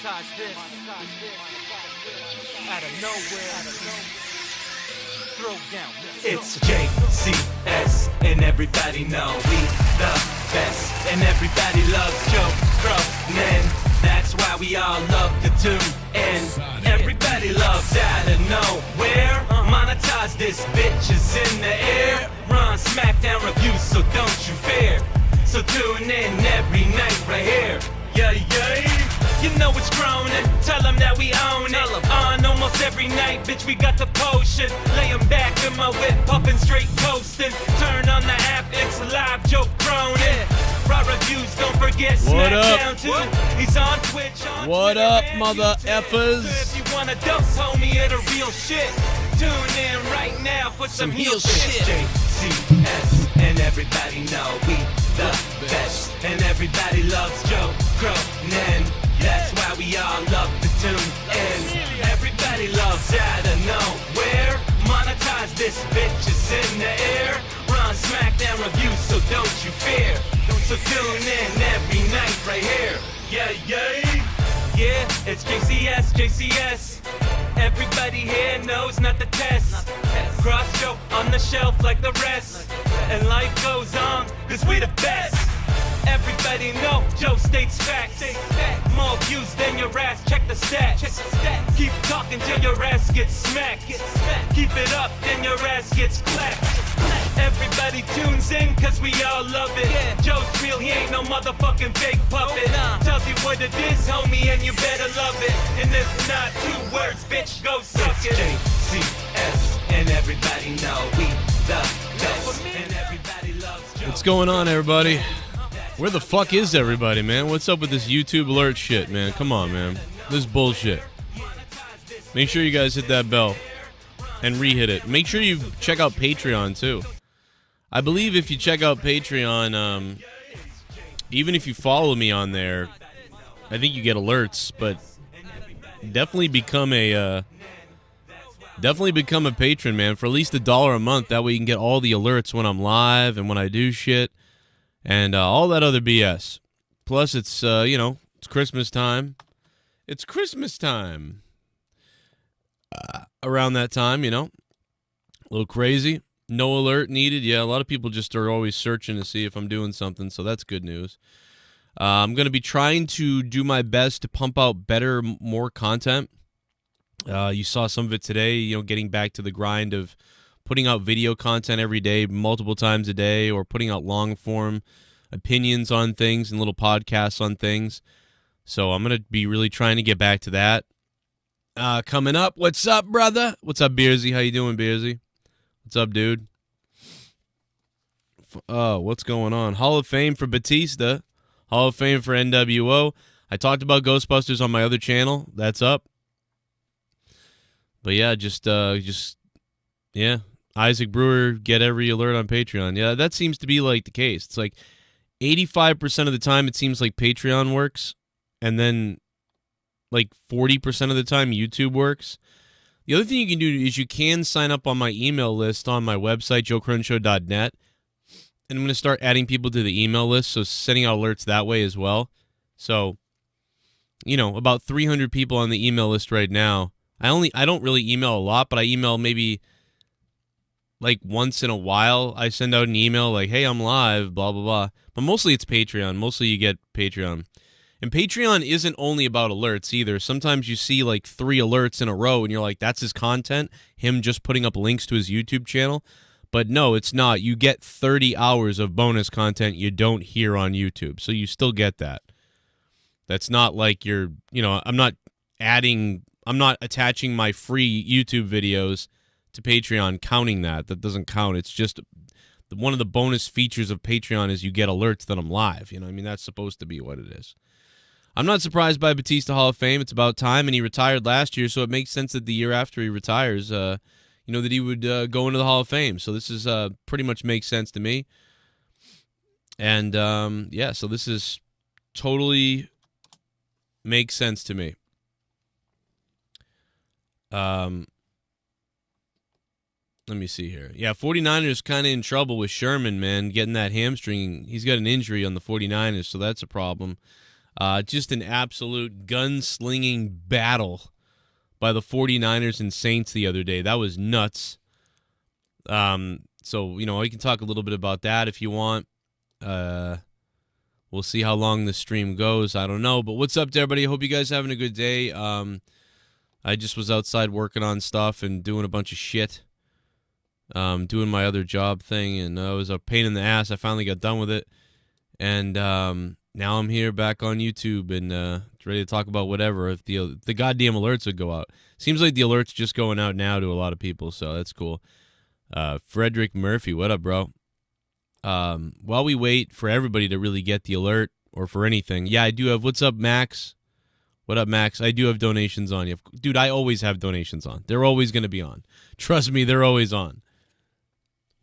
Out of nowhere. Throw down. It's JCS, and everybody know we the best, and everybody loves Joe Cronin. That's why we all love the tune, and everybody loves out of nowhere. Monetize this bitch is in the air. Run SmackDown reviews, so don't you fear. So tune in every night right here. Yeah, yeah. You know it's Cronin, tell them that we own it. On almost every night, bitch, we got the potion. Laying back in my whip, puffin' straight coastin'. Turn on the app, it's live, Joe Cronin. Raw reviews, don't forget SmackDown too. He's on Twitch, on what Twitter, up, and mother YouTube. effers? So if you wanna dose, homie, of the real shit, tune in right now for some heel shit. JCS, and everybody know we the best, and everybody loves Joe Cronin. That's why we all love the tune, and everybody loves out of nowhere. Monetize this bitch is in the air. Run SmackDown reviews, so don't you fear. So tune in every night right here. Yeah, yeah. Yeah, it's JCS, JCS. Everybody here knows not the test. Cross Joe on the shelf like the rest. And life goes on, cause we the best. Everybody know Joe states facts. More views than your ass, check the stats. Keep talking till your ass gets smacked. Keep it up, then your ass gets clapped. Everybody tunes in, cause we all love it. Joe's real, he ain't no motherfucking fake puppet. Tells you what it is, homie, and you better love it. And if not, 2 words, bitch, go suck it. JCS, and everybody know we the best. And everybody loves Joe. What's going on, everybody? Where the fuck is everybody, man? What's up with this YouTube alert shit, man? Come on, man. This is bullshit. Make sure you guys hit that bell and re-hit it. Make sure you check out Patreon, too. I believe if you check out Patreon, even if you follow me on there, I think you get alerts, but definitely become a patron, man, for at least $1 a month. That way you can get all the alerts when I'm live and when I do shit. And all that other BS. Plus, it's, it's Christmas time. It's Christmas time. Around that time, a little crazy. No alert needed. Yeah, a lot of people just are always searching to see if I'm doing something, so that's good news. I'm going to be trying to do my best to pump out better, more content. You saw some of it today, getting back to the grind of putting out video content every day, multiple times a day, or putting out long-form opinions on things and little podcasts on things. So I'm going to be really trying to get back to that. Coming up, what's up, brother? What's up, Beersy? How you doing, Beersy? What's up, dude? What's going on? Hall of Fame for Batista. Hall of Fame for NWO. I talked about Ghostbusters on my other channel. That's up. But yeah, yeah. Isaac Brewer, get every alert on Patreon. Yeah, that seems to be like the case. It's like 85% of the time it seems like Patreon works, and then like 40% of the time YouTube works. The other thing you can do is you can sign up on my email list on my website, joecrenshaw.net, and I'm going to start adding people to the email list, so sending out alerts that way as well. So, about 300 people on the email list right now. I don't really email a lot, but I email maybe like once in a while. I send out an email like, hey, I'm live, blah, blah, blah. But mostly it's Patreon. Mostly you get Patreon. And Patreon isn't only about alerts either. Sometimes you see like 3 alerts in a row and you're like, that's his content, him just putting up links to his YouTube channel. But no, it's not. You get 30 hours of bonus content you don't hear on YouTube. So you still get that. That's not like you're, I'm not attaching my free YouTube videos to Patreon, counting that. That doesn't count. It's just one of the bonus features of Patreon is you get alerts that I'm live. That's supposed to be what it is. I'm not surprised by Batista Hall of Fame. It's about time, and he retired last year, so it makes sense that the year after he retires, that he would go into the Hall of Fame. So this is pretty much makes sense to me. And, so this is totally makes sense to me. Let me see here. Yeah, 49ers kind of in trouble with Sherman, man, getting that hamstring. He's got an injury on the 49ers, so that's a problem. Just an absolute gunslinging battle by the 49ers and Saints the other day. That was nuts. So, you know, we can talk a little bit about that if you want. We'll see how long the stream goes. I don't know. But what's up to everybody? I hope you guys are having a good day. I just was outside working on stuff and doing a bunch of shit. Doing my other job thing, and it was a pain in the ass. I finally got done with it. And now I'm here back on YouTube and ready to talk about whatever. If the goddamn alerts would go out. Seems like the alert's just going out now to a lot of people, so that's cool. Frederick Murphy, what up, bro? While we wait for everybody to really get the alert or for anything, yeah, I do have. What's up, Max? What up, Max? I do have donations on you. Dude, I always have donations on. They're always going to be on. Trust me, they're always on.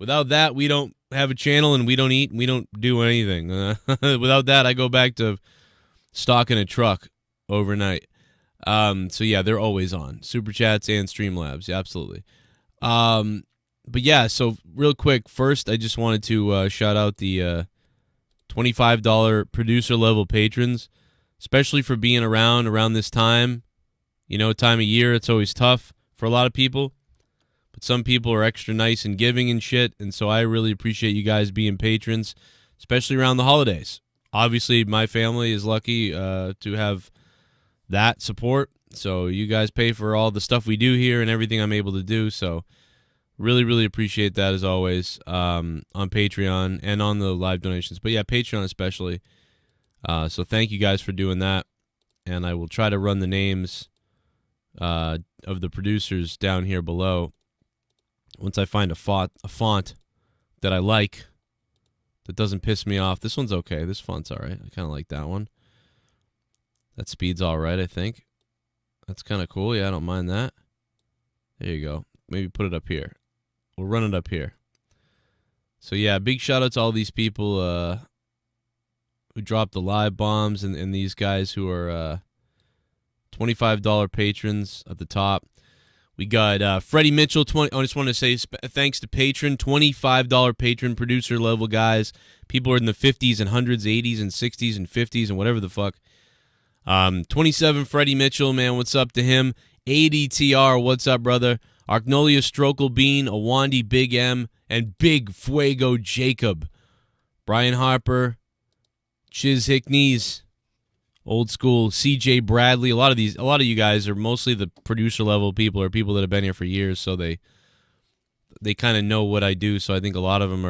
Without that, we don't have a channel and we don't eat and we don't do anything. Without that, I go back to stocking a truck overnight. So, yeah, they're always on. Super Chats and Streamlabs. Yeah, absolutely. But, yeah, so real quick, first, I just wanted to shout out the $25 producer-level patrons, especially for being around this time. You know, time of year, it's always tough for a lot of people. But some people are extra nice and giving and shit, and so I really appreciate you guys being patrons, especially around the holidays. Obviously, my family is lucky to have that support, so you guys pay for all the stuff we do here and everything I'm able to do, so really, really appreciate that as always on Patreon and on the live donations. But yeah, Patreon especially. So thank you guys for doing that, and I will try to run the names of the producers down here below. Once I find a font that I like, that doesn't piss me off. This one's okay. This font's all right. I kind of like that one. That speed's all right, I think. That's kind of cool. Yeah, I don't mind that. There you go. Maybe put it up here. We'll run it up here. So, yeah, big shout-out to all these people who dropped the live bombs and these guys who are $25 patrons at the top. We got Freddie Mitchell. I just want to say thanks to patron, $25 patron producer level guys. People are in the 50s and 100s, 80s and 60s and 50s and whatever the fuck. 27 Freddie Mitchell, man, what's up to him? ADTR, what's up, brother? Arknolia Strokelbean, Awonddy Big M, and Big Fuego Jacob. Bryan Harper, Chizhiiknees. Old school, CJ Bradley. A lot of you guys are mostly the producer level people or people that have been here for years, so they kind of know what I do. So I think a lot of them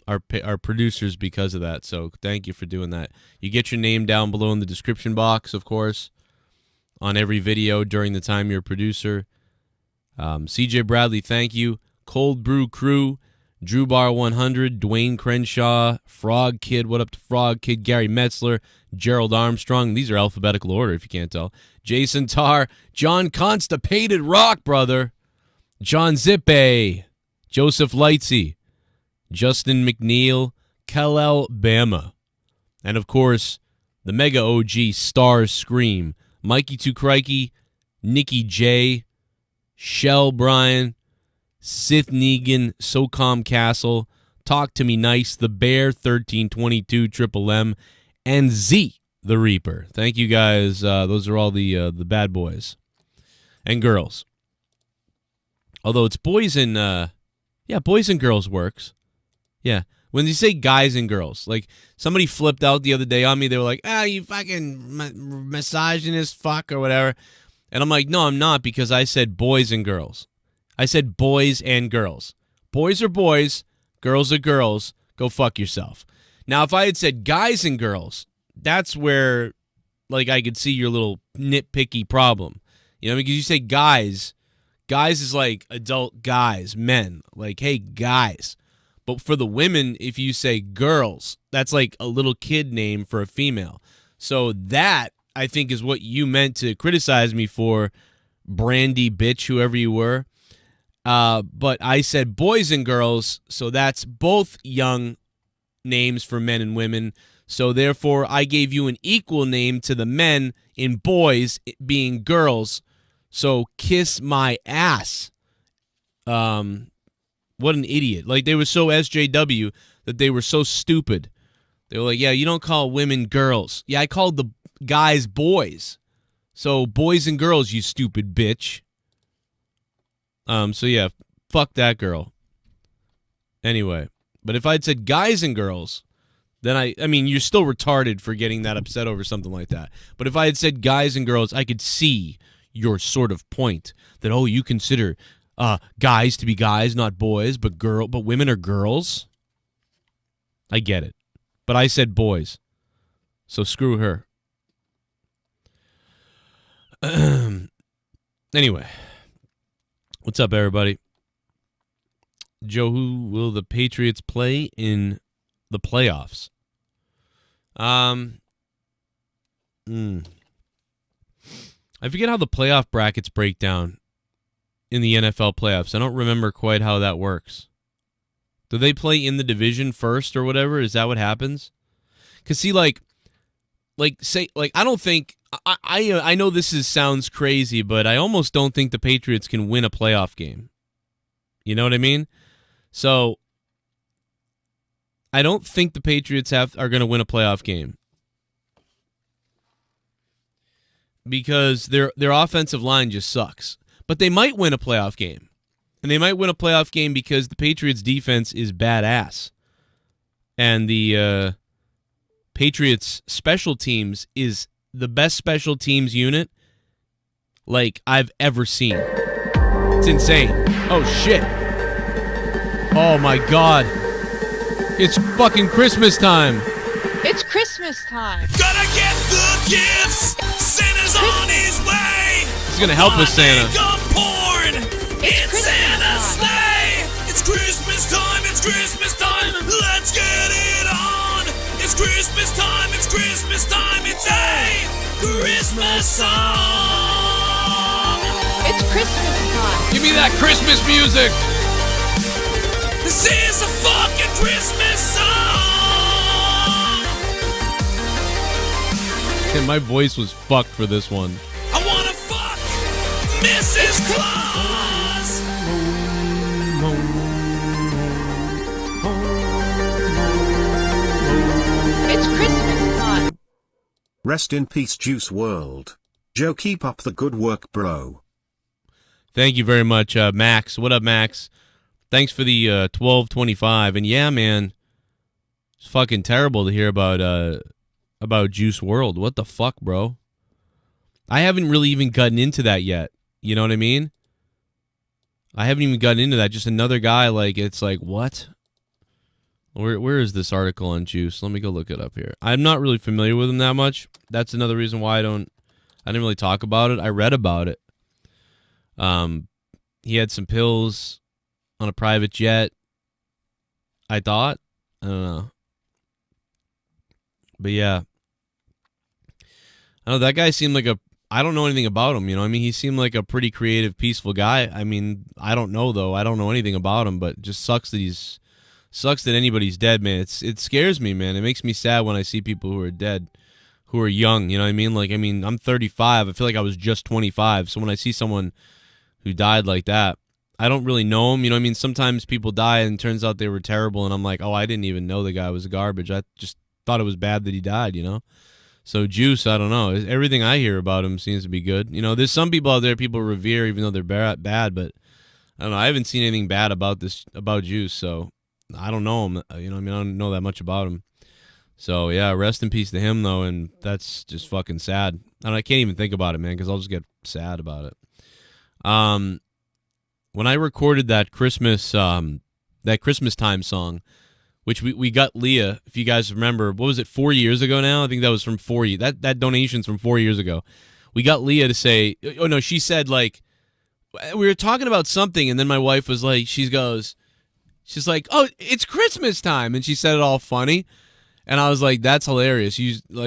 are producers because of that. So thank you for doing that. You get your name down below in the description box, of course, on every video during the time you're a producer. CJ Bradley, thank you. ColdBrewKrew, Drew Bar 100, Duane Crenshaw, Frog Kid, what up to Frog Kid, Gary Metzler, Gerald Armstrong. These are alphabetical order, if you can't tell. Jason Tarr, John ConstipatedRock, brother. John Zippay, Joseph Lightsey, Justin McNeil, Kellel Bama. And, of course, the mega OG Star Scream, Mikey Too Crikey, NickY J, Shell Bryan, Sith Negan, SoCom Kastle, Talk to Me Nice, The Bear, 1322, Triple M, and Z, the Reaper. Thank you guys. Those are all the bad boys and girls. Although it's boys and boys and girls works. Yeah. When you say guys and girls, like somebody flipped out the other day on me, they were like, you fucking misogynist fuck or whatever. And I'm like, no, I'm not, because I said boys and girls. I said boys and girls. Boys are boys, girls are girls. Go fuck yourself. Now, if I had said guys and girls, that's where, like, I could see your little nitpicky problem. You know, because you say guys is like adult guys, men. Like, hey, guys. But for the women, if you say girls, that's like a little kid name for a female. So that, I think, is what you meant to criticize me for, Brandy bitch, whoever you were. But I said boys and girls, so that's both young names for men and women. So therefore, I gave you an equal name to the men in boys being girls. So kiss my ass. What an idiot. Like, they were so SJW that they were so stupid. They were like, yeah, you don't call women girls. Yeah, I called guys, boys. So boys and girls, you stupid bitch. So yeah, fuck that girl. Anyway, but if I'd said guys and girls, then I mean, you're still retarded for getting that upset over something like that. But if I had said guys and girls, I could see your sort of point that, oh, you consider guys to be guys, not boys, but women are girls. I get it. But I said boys. So screw her. Anyway, what's up, everybody? Joe, who will the Patriots play in the playoffs? I forget how the playoff brackets break down in the NFL playoffs. I don't remember quite how that works. Do they play in the division first or whatever? Is that what happens? Because see, I don't think I know this sounds crazy, but I almost don't think the Patriots can win a playoff game. You know what I mean? So I don't think the Patriots are going to win a playoff game because their offensive line just sucks. But they might win a playoff game. And they might win a playoff game because the Patriots defense is badass. And the Patriots special teams is the best special teams unit like I've ever seen. It's insane. Oh shit. Oh my god. It's fucking Christmas time. It's Christmas time. Gotta get the gifts. Santa's on his way. He's gonna help us, Santa. It's Santa's sleigh. It's Christmas time. It's Christmas time. Let's get it on. It's Christmas time. It's Christmas time. It's a Christmas song. It's Christmas time. Give me that Christmas music. This is a fucking Christmas song. And my voice was fucked for this one. I wanna fuck Mrs. Claus. It's Christmas time. Rest in peace, Juice WRLD. Joe, keep up the good work, bro. Thank you very much, Max. What up, Max? Thanks for the 1225. And yeah, man, it's fucking terrible to hear about Juice WRLD. What the fuck, bro? I haven't really even gotten into that yet. You know what I mean? I haven't even gotten into that. Just another guy, it's like, what? Where is this article on Juice? Let me go look it up here. I'm not really familiar with him that much. That's another reason why I didn't really talk about it. I read about it. He had some pills on a private jet. I thought. I don't know. But yeah. I don't know, that guy seemed like I don't know anything about him, you know? I mean, he seemed like a pretty creative, peaceful guy. I mean, I don't know, though. I don't know anything about him, but it just sucks that anybody's dead, man. It scares me, man. It makes me sad when I see people who are dead, who are young, you know what I mean? I'm 35. I feel like I was just 25. So when I see someone who died like that, I don't really know him, you know what I mean? Sometimes people die and it turns out they were terrible, and I'm like, oh, I didn't even know the guy was garbage. I just thought it was bad that he died, you know? So Juice, I don't know. Everything I hear about him seems to be good. You know, there's some people out there people revere even though they're bad, but I don't know. I haven't seen anything bad about Juice, so I don't know him. You know what I mean? I don't know that much about him. So, yeah, rest in peace to him, though, and that's just fucking sad. And I can't even think about it, man, because I'll just get sad about it. When I recorded that Christmas time song, which we got Leah, if you guys remember, what was it, 4 years ago now? I think that was from 4 years. That donation's from 4 years ago. We got Leah to say, oh no, she said we were talking about something, and then my wife was like, she's like, oh, it's Christmas time, and she said it all funny, and I was like, that's hilarious.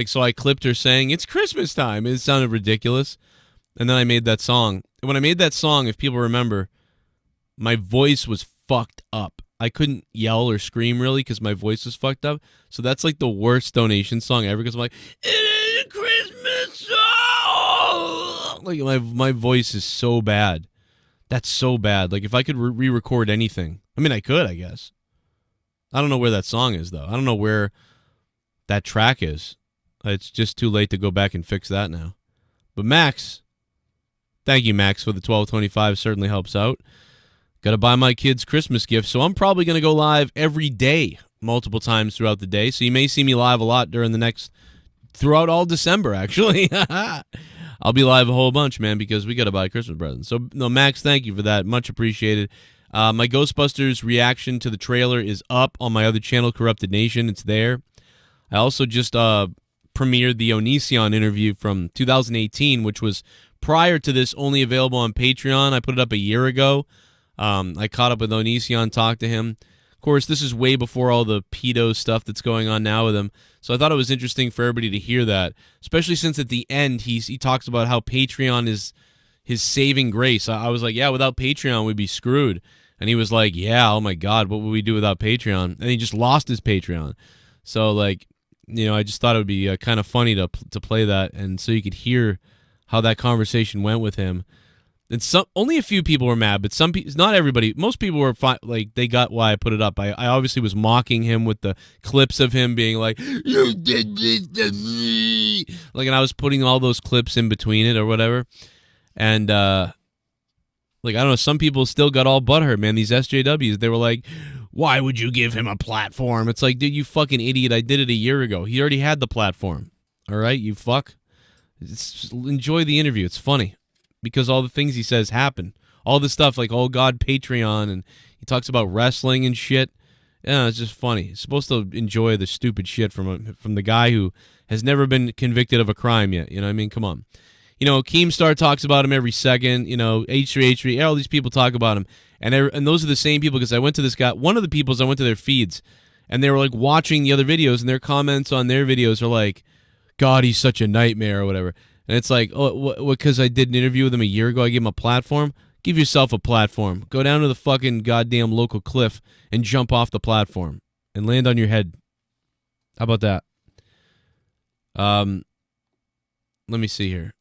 So I clipped her saying it's Christmas time. It sounded ridiculous, and then I made that song. And when I made that song, if people remember, my voice was fucked up. I couldn't yell or scream really because my voice was fucked up. So that's like the worst donation song ever because I'm like, it is a Christmas song. Like my voice is so bad. That's so bad. Like if I could re-record anything, I mean I could, I guess. I don't know where that song is though. I don't know where that track is. It's just too late to go back and fix that now. But Max, thank you, Max, for the $12.25. Certainly helps out. Got to buy my kids Christmas gifts, so I'm probably going to go live every day, multiple times throughout the day. So you may see me live a lot throughout all December, actually. I'll be live a whole bunch, man, because we got to buy Christmas presents. So, no, Max, thank you for that. Much appreciated. My Ghostbusters reaction to the trailer is up on my other channel, Corrupted Nation. It's there. I also just premiered the Onision interview from 2018, which was prior to this, only available on Patreon. I put it up a year ago. I caught up with Onision, talked to him. Of course, this is way before all the pedo stuff that's going on now with him. So I thought it was interesting for everybody to hear that, especially since at the end he talks about how Patreon is his saving grace. I was like, yeah, without Patreon, we'd be screwed. And he was like, yeah, oh my God, what would we do without Patreon? And he just lost his Patreon. So, like, you know, I just thought it would be kind of funny to play that, and so you could hear how that conversation went with him. And only a few people were mad, but some people, not everybody. Most people were fine. Like, they got why I put it up. I obviously was mocking him with the clips of him being like, "You did this to me," like, and I was putting all those clips in between it or whatever. And like, I don't know, some people still got all butthurt, man. These SJWs, they were like, "Why would you give him a platform?" It's like, dude, you fucking idiot! I did it a year ago. He already had the platform. All right, you fuck. Enjoy the interview. It's funny. Because all the things he says happen. All the stuff like, oh, God, Patreon, and he talks about wrestling and shit. Yeah, it's just funny. You're supposed to enjoy the stupid shit from the guy who has never been convicted of a crime yet. You know what I mean? Come on. You know, Keemstar talks about him every second. You know, H3, all these people talk about him. And those are the same people, because I went to this guy. One of the people's, I went to their feeds, and they were like watching the other videos, and their comments on their videos are like, God, he's such a nightmare or whatever. And it's like, oh, because I did an interview with him a year ago, I gave him a platform? Give yourself a platform. Go down to the fucking goddamn local cliff and jump off the platform and land on your head. How about that? Let me see here.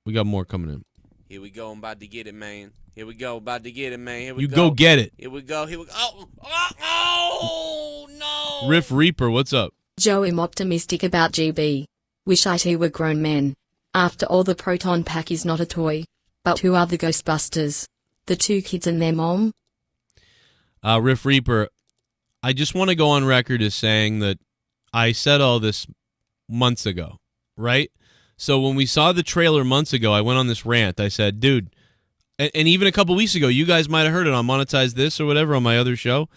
We got more coming in. Here we go. I'm about to get it, man. Here we go. About to get it, man. Here we You go. go get it. Here we go. Here we go. Oh, no. Riff Reaper, what's up? Joe, I'm optimistic about GB. Wish IT were grown men. After all, the proton pack is not a toy. But who are the Ghostbusters? The two kids and their mom? Riff Reaper, I just want to go on record as saying that I said all this months ago, right? So when we saw the trailer months ago, I went on this rant. I said, dude, and even a couple weeks ago, you guys might have heard it on Monetize This or whatever on my other show.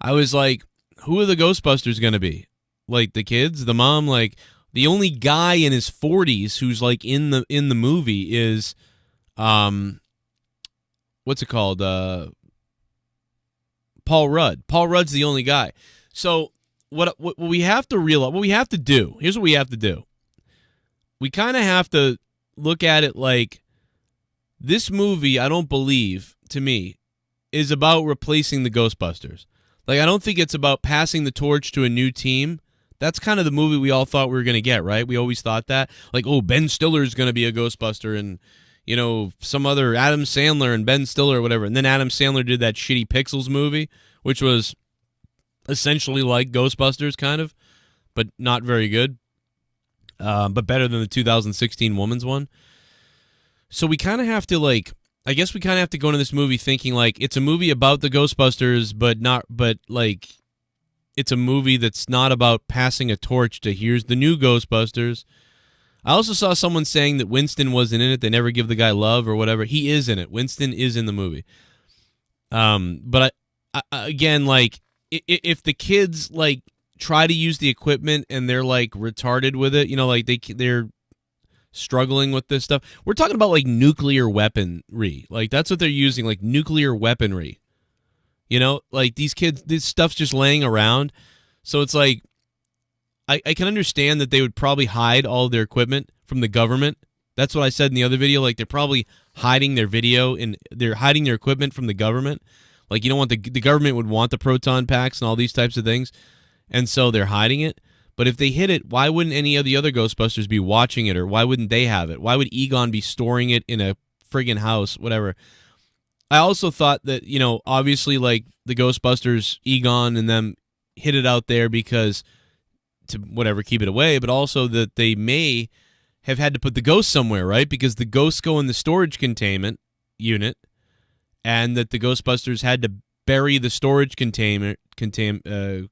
I was like, who are the Ghostbusters going to be? Like, the kids, the mom, like... The only guy in his 40s who's like in the movie is, what's it called? Paul Rudd. Paul Rudd's the only guy. So what we have to realize, what we have to do, here's what we have to do. We kind of have to look at it like this movie, I don't believe, to me, is about replacing the Ghostbusters. Like, I don't think it's about passing the torch to a new team. That's kind of the movie we all thought we were going to get, right? We always thought that. Like, oh, Ben Stiller's going to be a Ghostbuster, and, you know, some other Adam Sandler and Ben Stiller or whatever. And then Adam Sandler did that shitty Pixels movie, which was essentially like Ghostbusters, kind of, but not very good. But better than the 2016 Woman's one. So we kind of have to, like, I guess we kind of have to go into this movie thinking, like, it's a movie about the Ghostbusters, but like... It's a movie that's not about passing a torch to here's the new Ghostbusters. I also saw someone saying that Winston wasn't in it. They never give the guy love or whatever. He is in it. Winston is in the movie. But I again, like, if the kids like try to use the equipment and they're like retarded with it, you know, like they're struggling with this stuff. We're talking about like nuclear weaponry. Like, that's what they're using, like nuclear weaponry. You know, like, these kids, this stuff's just laying around. So it's like, I can understand that they would probably hide all of their equipment from the government. That's what I said in the other video. Like, they're probably hiding their video and they're hiding their equipment from the government. Like, you don't want the government would want the proton packs and all these types of things. And so they're hiding it. But if they hid it, why wouldn't any of the other Ghostbusters be watching it? Or why wouldn't they have it? Why would Egon be storing it in a friggin' house, whatever? I also thought that, you know, obviously, like, the Ghostbusters, Egon and them hid it out there because to whatever, keep it away, but also that they may have had to put the ghosts somewhere, right? Because the ghosts go in the storage containment unit, and that the Ghostbusters had to bury the storage containment unit.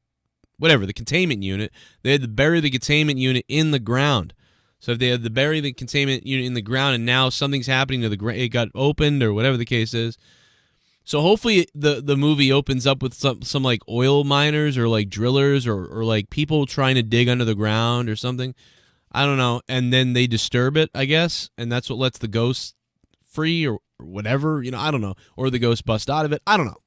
They had to bury the containment unit in the ground. So if they had to bury the containment unit in the ground, and now something's happening to the ground, it got opened or whatever the case is. So hopefully the movie opens up with some like oil miners or like drillers or like people trying to dig under the ground or something. I don't know. And then they disturb it, I guess, and that's what lets the ghosts free or whatever. I don't know. Or the ghost bust out of it. I don't know.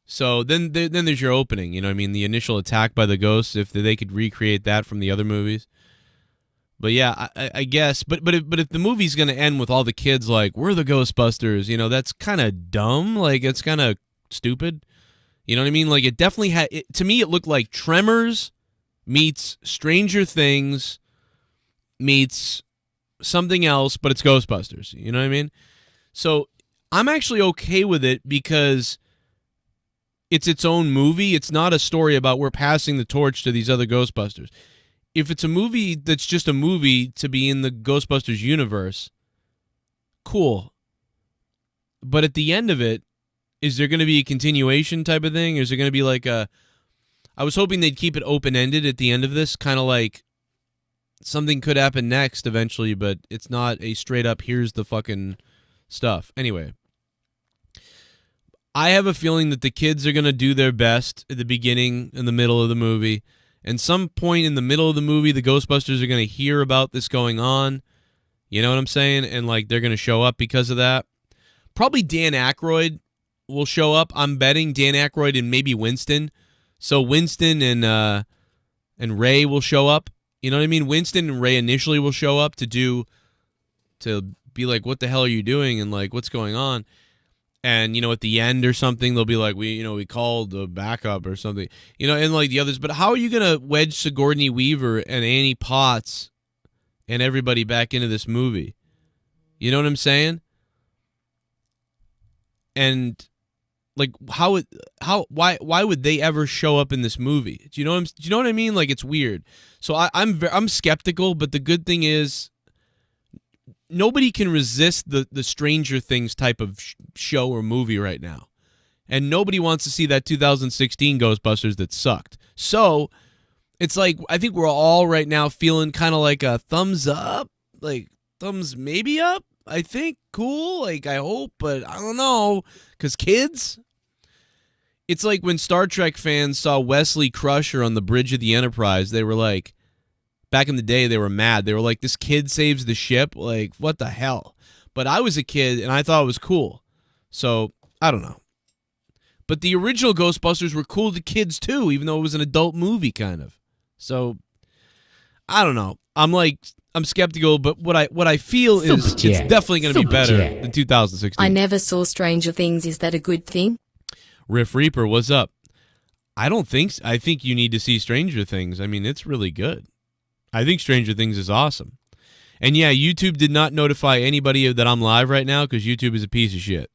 So then there's your opening. I mean, the initial attack by the ghosts, if they could recreate that from the other movies. But yeah, I guess. But if the movie's gonna end with all the kids like, we're the Ghostbusters, that's kind of dumb. Like, it's kind of stupid. You know what I mean? Like, it definitely had. To me, it looked like Tremors meets Stranger Things meets something else, but it's Ghostbusters. You know what I mean? So I'm actually okay with it because it's its own movie. It's not a story about we're passing the torch to these other Ghostbusters. If it's a movie that's just a movie to be in the Ghostbusters universe, cool. But at the end of it, is there going to be a continuation type of thing? Or is there going to be like a... I was hoping they'd keep it open-ended at the end of this, kind of like something could happen next eventually, but it's not a straight-up, here's the fucking stuff. Anyway, I have a feeling that the kids are going to do their best at the beginning and the middle of the movie. And some point in the middle of the movie, the Ghostbusters are going to hear about this going on. You know what I'm saying? And like they're going to show up because of that. Probably Dan Aykroyd will show up. I'm betting Dan Aykroyd and maybe Winston. So Winston and Ray will show up. You know what I mean? Winston and Ray initially will show up to be like, what the hell are you doing? And like, what's going on? And, at the end or something, they'll be like, we called the backup or something, and like the others. But how are you going to wedge Sigourney Weaver and Annie Potts and everybody back into this movie? You know what I'm saying? And like, why would they ever show up in this movie? Do you know what I mean? Like, it's weird. So I'm skeptical, but the good thing is, nobody can resist the Stranger Things type of show or movie right now. And nobody wants to see that 2016 Ghostbusters that sucked. So it's like, I think we're all right now feeling kind of like a thumbs up, like thumbs maybe up. I think cool. Like, I hope, but I don't know. Because kids, it's like when Star Trek fans saw Wesley Crusher on the bridge of the Enterprise, they were like, back in the day, they were mad. They were like, this kid saves the ship? Like, what the hell? But I was a kid, and I thought it was cool. So, I don't know. But the original Ghostbusters were cool to kids, too, even though it was an adult movie, kind of. So, I don't know. I'm skeptical, but what I feel is it's definitely going to be better than 2016. I never saw Stranger Things. Is that a good thing? Riff Reaper, what's up? I don't think so. I think you need to see Stranger Things. I mean, it's really good. I think Stranger Things is awesome. And yeah, YouTube did not notify anybody that I'm live right now because YouTube is a piece of shit.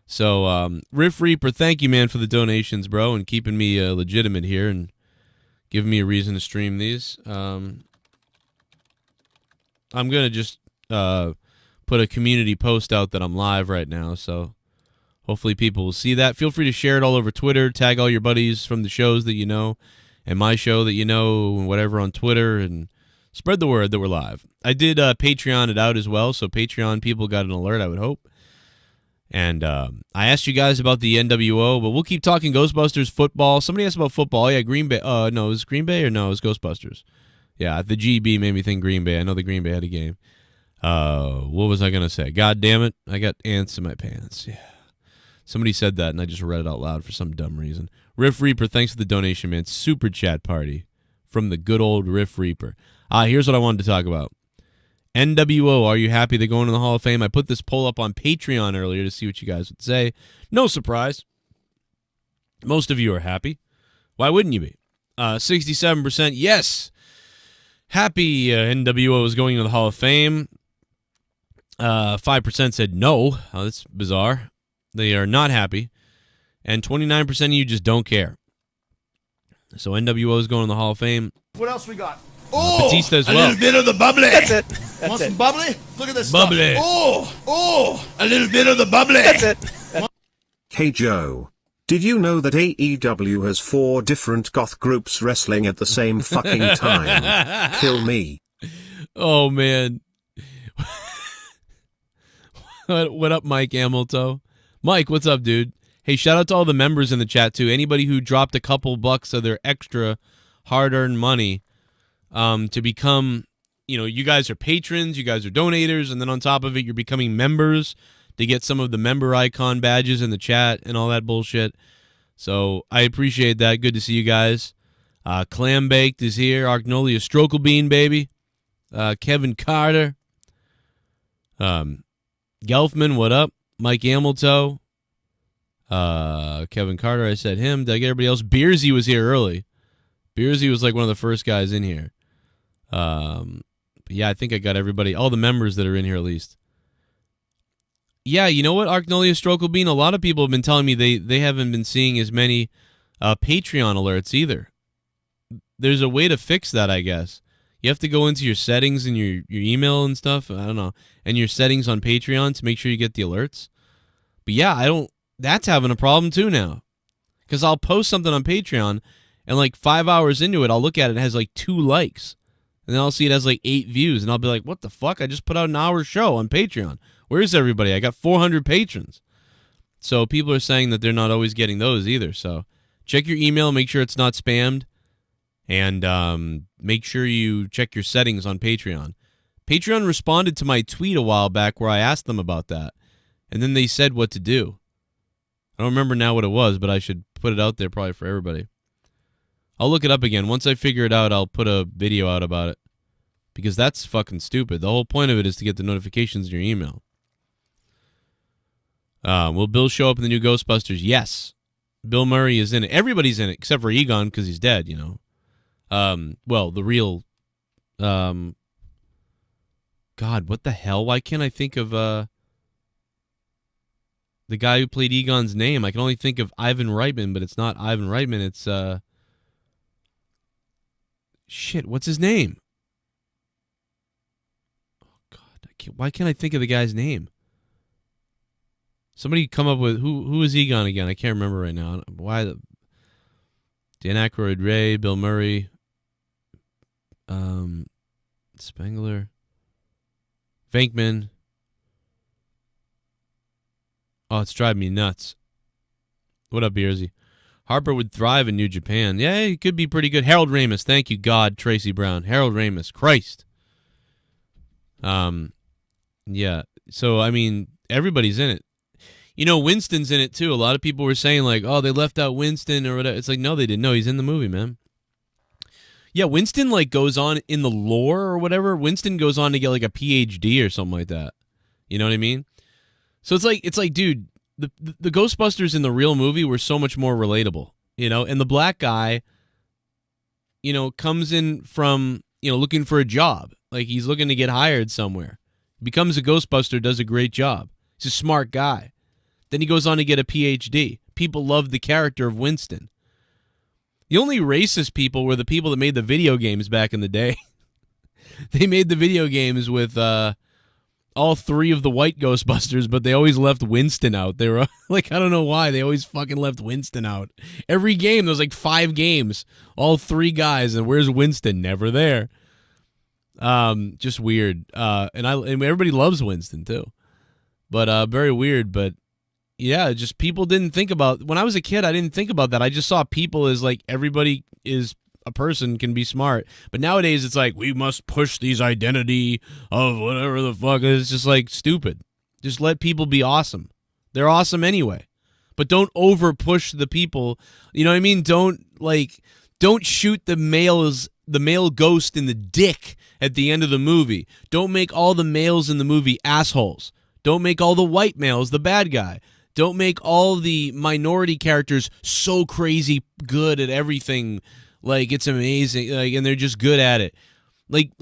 So, Riff Reaper, thank you, man, for the donations, bro, and keeping me legitimate here and giving me a reason to stream these. I'm going to just put a community post out that I'm live right now, so hopefully people will see that. Feel free to share it all over Twitter, tag all your buddies from the shows that you know, and my show that you know, and whatever on Twitter, and spread the word that we're live. I did Patreon it out as well, so Patreon people got an alert, I would hope. And I asked you guys about the NWO, but we'll keep talking Ghostbusters football. Somebody asked about football. Yeah, Green Bay. No, it was Green Bay or no, it was Ghostbusters. Yeah, the GB made me think Green Bay. I know the Green Bay had a game. What was I going to say? God damn it. I got ants in my pants. Yeah. Somebody said that, and I just read it out loud for some dumb reason. Riff Reaper, thanks for the donation, man. Super chat party from the good old Riff Reaper. Here's what I wanted to talk about. NWO, are you happy they're going to the Hall of Fame? I put this poll up on Patreon earlier to see what you guys would say. No surprise. Most of you are happy. Why wouldn't you be? 67% yes. Happy NWO is going to the Hall of Fame. 5% said no. Oh, that's bizarre. They are not happy. And 29% of you just don't care. So NWO is going in the Hall of Fame. What else we got? Oh, Batista as a well. little bit of the bubbly. That's it. Want some bubbly? Look at this Bubbly. stuff. Oh, a little bit of the bubbly. That's it. Hey Joe. Did you know that AEW has 4 different goth groups wrestling at the same fucking time? Kill me. Oh, man. What up, Mike Hamilton? Mike, what's up, dude? Hey, shout out to all the members in the chat, too. Anybody who dropped a couple bucks of their extra hard-earned money to become, you guys are patrons, you guys are donators, and then on top of it, you're becoming members to get some of the member icon badges in the chat and all that bullshit. So I appreciate that. Good to see you guys. Clam Baked is here. Arknolia Strokelbean, baby. Kevin Carter. Gelfman, what up? Mike Hamilton. Kevin Carter, I said him. Did I get everybody else? Beersy was here early. Beersy was like one of the first guys in here. But yeah, I think I got everybody, all the members that are in here at least. Yeah, you know what, Arknolia Strokelbean? A lot of people have been telling me they haven't been seeing as many Patreon alerts either. There's a way to fix that, I guess. You have to go into your settings and your email and stuff, I don't know, and your settings on Patreon to make sure you get the alerts. But yeah, that's having a problem too now. Because I'll post something on Patreon, and like 5 hours into it, I'll look at it, it has like 2 likes. And then I'll see it has like 8 views, and I'll be like, what the fuck? I just put out an hour show on Patreon. Where's everybody? I got 400 patrons. So people are saying that they're not always getting those either. So check your email, make sure it's not spammed. And make sure you check your settings on Patreon. Patreon responded to my tweet a while back where I asked them about that. And then they said what to do. I don't remember now what it was, but I should put it out there probably for everybody. I'll look it up again. Once I figure it out, I'll put a video out about it. Because that's fucking stupid. The whole point of it is to get the notifications in your email. Will Bill show up in the new Ghostbusters? Yes. Bill Murray is in it. Everybody's in it, except for Egon, because he's dead, Well, the real... God, what the hell? Why can't I think of the guy who played Egon's name? I can only think of Ivan Reitman, but it's not Ivan Reitman. It's... Shit, what's his name? Oh, God. Why can't I think of the guy's name? Somebody come up with... Who is Egon again? I can't remember right now. Why? Dan Aykroyd, Ray, Bill Murray... Spengler, Venkman. Oh, it's driving me nuts. What up, Beersy? Harper would thrive in New Japan. Yeah, he could be pretty good. Harold Ramis, thank you, God. Tracy Brown, Harold Ramis, Christ. Yeah. So I mean, everybody's in it. Winston's in it too. A lot of people were saying like, oh, they left out Winston or whatever. It's like, no, they didn't. No, he's in the movie, man. Yeah, Winston like goes on in the lore or whatever. Winston goes on to get like a PhD or something like that. You know what I mean? So it's like, dude, the Ghostbusters in the real movie were so much more relatable, and the black guy, comes in from, looking for a job. Like he's looking to get hired somewhere. Becomes a Ghostbuster, does a great job. He's a smart guy. Then he goes on to get a PhD. People love the character of Winston. The only racist people were the people that made the video games back in the day. They made the video games with all 3 of the white Ghostbusters, but they always left Winston out. They were like, I don't know why. They always fucking left Winston out. Every game, there was like 5 games, all 3 guys, and where's Winston? Never there. Just weird. And everybody loves Winston too. But very weird, but yeah, just people didn't think about... When I was a kid, I didn't think about that. I just saw people as like everybody is a person, can be smart. But nowadays, it's like, we must push these identity of whatever the fuck. It's just like stupid. Just let people be awesome. They're awesome anyway. But don't over push the people. You know what I mean? Don't shoot the male ghost in the dick at the end of the movie. Don't make all the males in the movie assholes. Don't make all the white males the bad guy. Don't make all the minority characters so crazy good at everything, like it's amazing, like, and they're just good at it. Like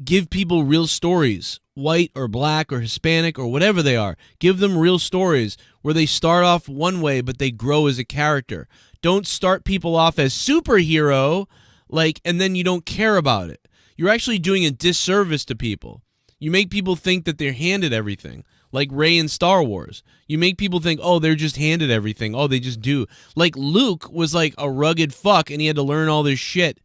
give people real stories, white or black or Hispanic or whatever they are. Give them real stories where they start off one way but they grow as a character. Don't start people off as superhero, and then you don't care about it. You're actually doing a disservice to people. You make people think that they're handed everything, like Rey in Star Wars. You make people think, oh, they're just handed everything. Oh, they just do. Like Luke was like a rugged fuck and he had to learn all this shit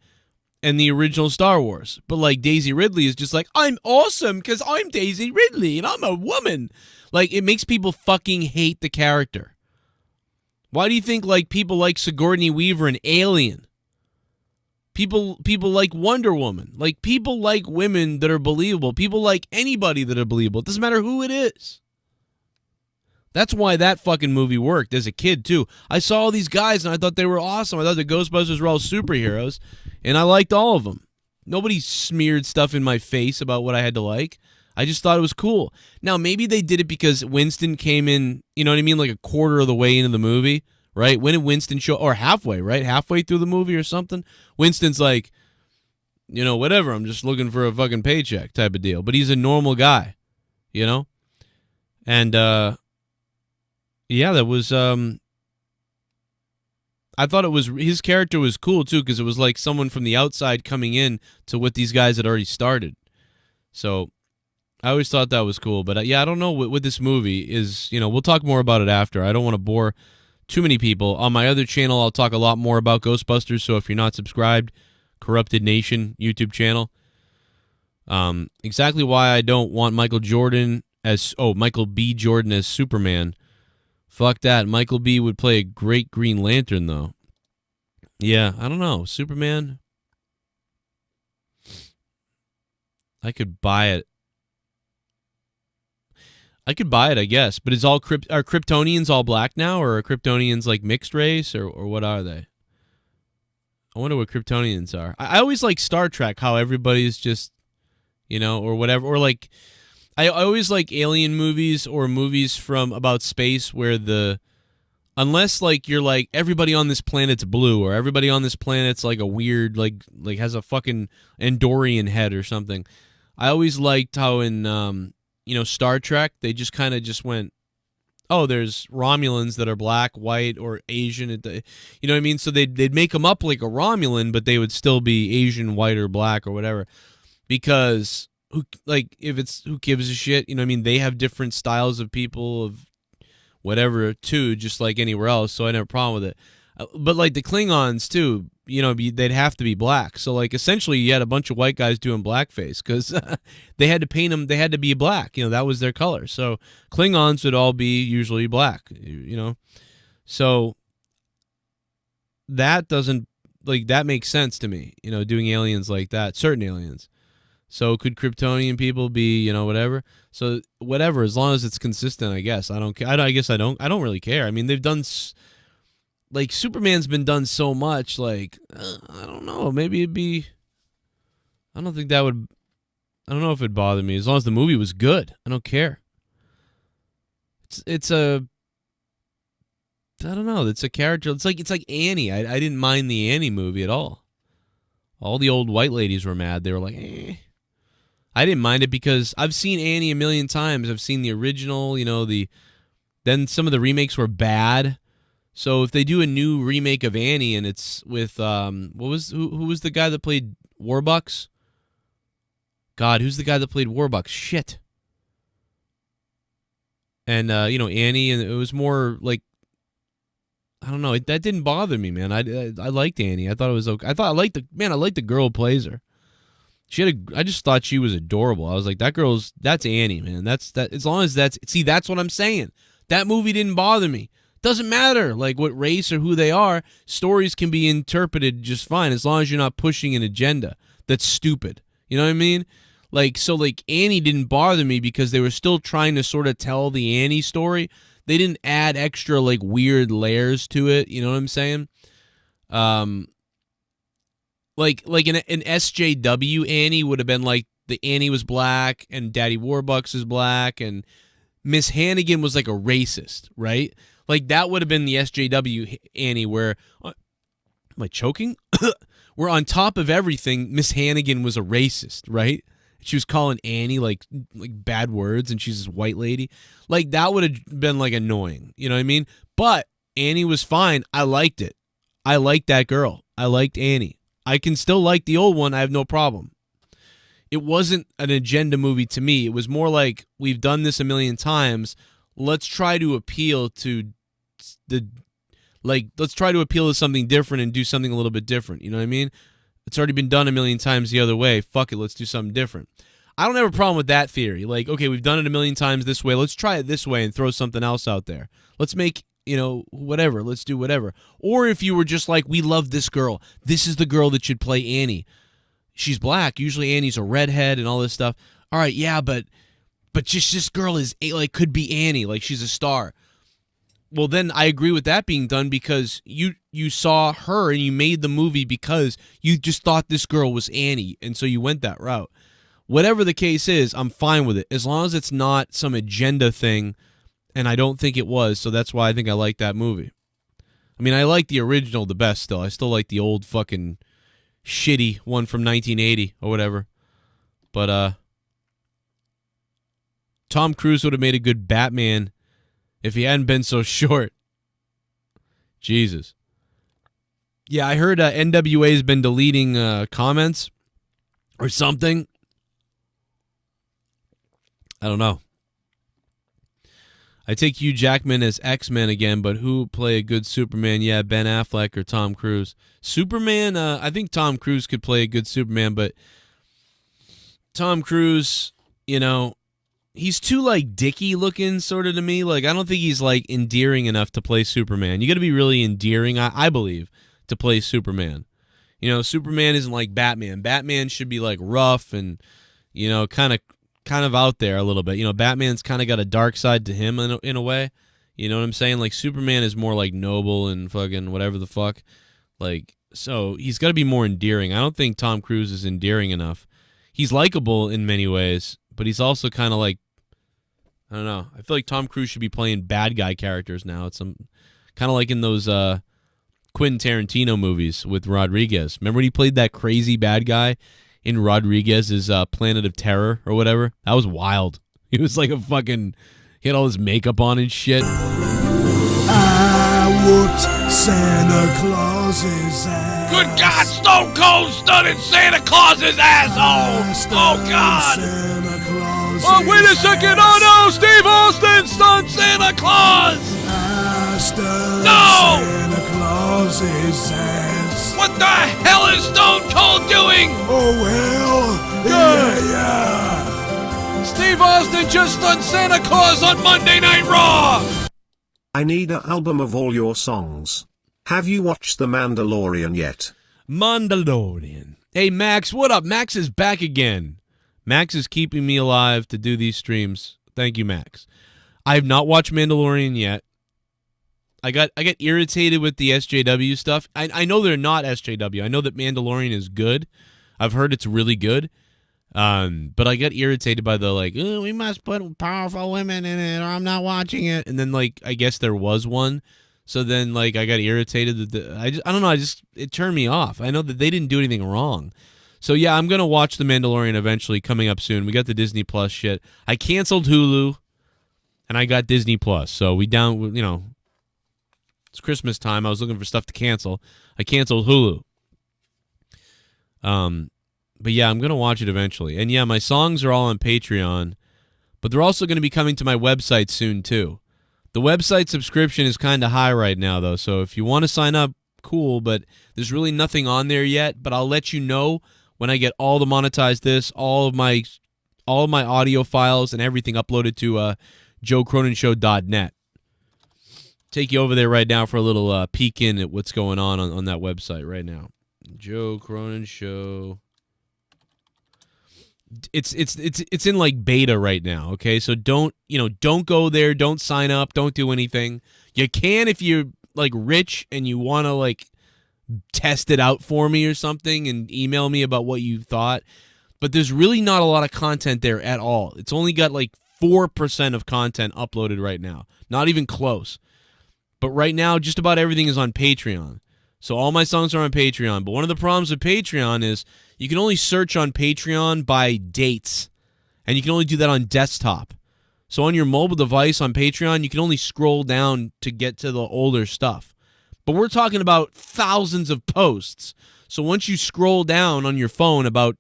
in the original Star Wars. But like Daisy Ridley is just like, I'm awesome because I'm Daisy Ridley and I'm a woman. Like, it makes people fucking hate the character. Why do you think like people like Sigourney Weaver and Alien? People like Wonder Woman. Like, people like women that are believable. People like anybody that are believable. It doesn't matter who it is. That's why that fucking movie worked as a kid, too. I saw all these guys, and I thought they were awesome. I thought the Ghostbusters were all superheroes, and I liked all of them. Nobody smeared stuff in my face about what I had to like. I just thought it was cool. Now, maybe they did it because Winston came in, you know what I mean, like a quarter of the way into the movie. Right? When did Winston show? Or halfway, right? Halfway through the movie or something? Winston's like, you know, whatever. I'm just looking for a fucking paycheck type of deal. But he's a normal guy, you know? And, yeah, that was, I thought it was, his character was cool, too, because it was like someone from the outside coming in to what these guys had already started. So, I always thought that was cool. But, yeah, I don't know what this movie is. You know, we'll talk more about it after. I don't want to bore too many people. On my other channel, I'll talk a lot more about Ghostbusters, so if you're not subscribed, Corrupted Nation YouTube channel. Exactly why I don't want Michael B. Jordan as Superman. Fuck that. Michael B. would play a great Green Lantern, though. Yeah, I don't know. Superman? I could buy it. I guess. But is are Kryptonians all black now, or are Kryptonians like mixed race, or what are they? I wonder what Kryptonians are. I always like Star Trek, how everybody's just, you know, or whatever. Or like, I always like alien movies or movies from about space where unless like you're like everybody on this planet's blue or everybody on this planet's like a weird like has a fucking Andorian head or something. I always liked how in Star Trek, they just kind of just went, oh, there's Romulans that are black, white, or Asian. You know what I mean? So they'd make them up like a Romulan, but they would still be Asian, white, or black, or whatever. Because, who gives a shit? You know what I mean? They have different styles of people, of whatever, too, just like anywhere else, so I didn't have a problem with it. But, like, the Klingons, too, you know, they'd have to be black. So, like, essentially, you had a bunch of white guys doing blackface because they had to paint them. They had to be black. You know, that was their color. So, Klingons would all be usually black, you know. So, that doesn't, like, that makes sense to me, you know, doing aliens like that, certain aliens. So, could Kryptonian people be, you know, whatever? So, whatever, as long as it's consistent, I guess. I don't care. I guess I don't really care. I mean, they've done... Like, Superman's been done so much, like, I don't know, maybe it'd be, I don't know if it'd bother me, as long as the movie was good. I don't care. It's a character, it's like Annie. I didn't mind the Annie movie at all. All the old white ladies were mad. They were like, eh. I didn't mind it because I've seen Annie a million times. I've seen the original, you know, then some of the remakes were bad. So if they do a new remake of Annie and it's with who was the guy that played Warbucks? God, who's the guy that played Warbucks? Shit. And Annie, and it was more like, I don't know, that didn't bother me, man. I liked Annie. I thought it was okay. I liked the girl who plays her. I just thought she was adorable. I was like, that's Annie, man. That's as long as that's what I'm saying. That movie didn't bother me. Doesn't matter, like, what race or who they are. Stories can be interpreted just fine as long as you're not pushing an agenda that's stupid. You know what I mean? Like, so, like, Annie didn't bother me because they were still trying to sort of tell the Annie story. They didn't add extra, like, weird layers to it. You know what I'm saying? Like an SJW Annie would have been like, the Annie was black and Daddy Warbucks is black and Miss Hannigan was like a racist, right? Like, that would have been the SJW Annie where... am I choking? Where where on top of everything, Miss Hannigan was a racist, right? She was calling Annie like bad words, and she's this white lady. Like, that would have been like annoying, you know what I mean? But Annie was fine. I liked it. I liked that girl. I liked Annie. I can still like the old one. I have no problem. It wasn't an agenda movie to me. It was more like, we've done this a million times. Let's try to appeal to let's try to appeal to something different and do something a little bit different. You know what I mean? It's already been done a million times the other way. Fuck it, let's do something different. I don't have a problem with that theory. Like, okay, we've done it a million times this way. Let's try it this way and throw something else out there. Let's make, whatever. Let's do whatever. Or if you were just like, we love this girl. This is the girl that should play Annie. She's black. Usually Annie's a redhead and all this stuff. All right, yeah, but just this girl is like could be Annie. Like, she's a star. Well, then I agree with that being done because you saw her and you made the movie because you just thought this girl was Annie, and so you went that route. Whatever the case is, I'm fine with it as long as it's not some agenda thing, and I don't think it was, so that's why I think I like that movie. I mean, I like the original the best still. I still like the old fucking shitty one from 1980 or whatever. But Tom Cruise would have made a good Batman if he hadn't been so short. Jesus. Yeah, I heard NWA's been deleting comments or something. I don't know. I take Hugh Jackman as X-Men again, but who play a good Superman? Yeah, Ben Affleck or Tom Cruise. Superman, I think Tom Cruise could play a good Superman, but Tom Cruise, he's too, like, dicky looking sort of to me. Like, I don't think he's, like, endearing enough to play Superman. You got to be really endearing, I believe, to play Superman. Superman isn't like Batman. Batman should be, like, rough and, kind of out there a little bit. Batman's kind of got a dark side to him in a way. You know what I'm saying? Like, Superman is more, like, noble and fucking whatever the fuck. Like, so he's got to be more endearing. I don't think Tom Cruise is endearing enough. He's likable in many ways, but he's also kind of like, I don't know. I feel like Tom Cruise should be playing bad guy characters now. It's some kind of like in those Quentin Tarantino movies with Rodriguez. Remember when he played that crazy bad guy in Rodriguez's Planet of Terror or whatever? That was wild. He was like he had all his makeup on and shit. I whooped Santa Claus's ass. Good God, Stone Cold studded Santa Claus's asshole! Oh, God! Oh, wait a second! Oh, no! Steve Austin stunned Santa Claus! No! Santa Claus's ass. What the hell is Stone Cold doing? Oh, well. Good. Yeah. Steve Austin just stunned Santa Claus on Monday Night Raw! I need an album of all your songs. Have you watched The Mandalorian yet? Mandalorian. Hey, Max, what up? Max is back again. Max is keeping me alive to do these streams. Thank you, Max. I have not watched Mandalorian yet. I got irritated with the SJW stuff. I know they're not SJW. I know that Mandalorian is good. I've heard it's really good. But I got irritated by the we must put powerful women in it or I'm not watching it. And then I guess there was one. So then I got irritated that I don't know, it turned me off. I know that they didn't do anything wrong. So yeah, I'm going to watch The Mandalorian eventually coming up soon. We got the Disney Plus shit. I canceled Hulu and I got Disney Plus. So it's Christmas time. I was looking for stuff to cancel. I canceled Hulu. But yeah, I'm going to watch it eventually. And yeah, my songs are all on Patreon, but they're also going to be coming to my website soon too. The website subscription is kind of high right now though, so if you want to sign up, cool, but there's really nothing on there yet, but I'll let you know when I get all the monetized all of my audio files and everything uploaded to joecronenshow.net. Take you over there right now for a little peek in at what's going on that website right now. Joe Cronin Show. It's in beta right now, okay? So don't go there, don't sign up, don't do anything. You can if you're rich and you want to test it out for me or something and email me about what you thought. But there's really not a lot of content there at all. It's only got 4% of content uploaded right now. Not even close. But right now just about everything is on Patreon. So all my songs are on Patreon. But one of the problems with Patreon is you can only search on Patreon by dates. And you can only do that on desktop. So on your mobile device on Patreon, you can only scroll down to get to the older stuff. But we're talking about thousands of posts. So once you scroll down on your phone about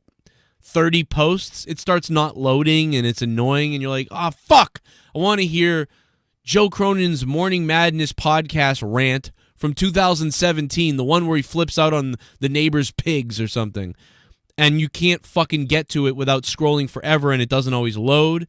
30 posts, it starts not loading and it's annoying. And you're like, oh, fuck. I want to hear Joe Cronin's Morning Madness podcast rant from 2017, the one where he flips out on the neighbor's pigs or something. And you can't fucking get to it without scrolling forever, and it doesn't always load.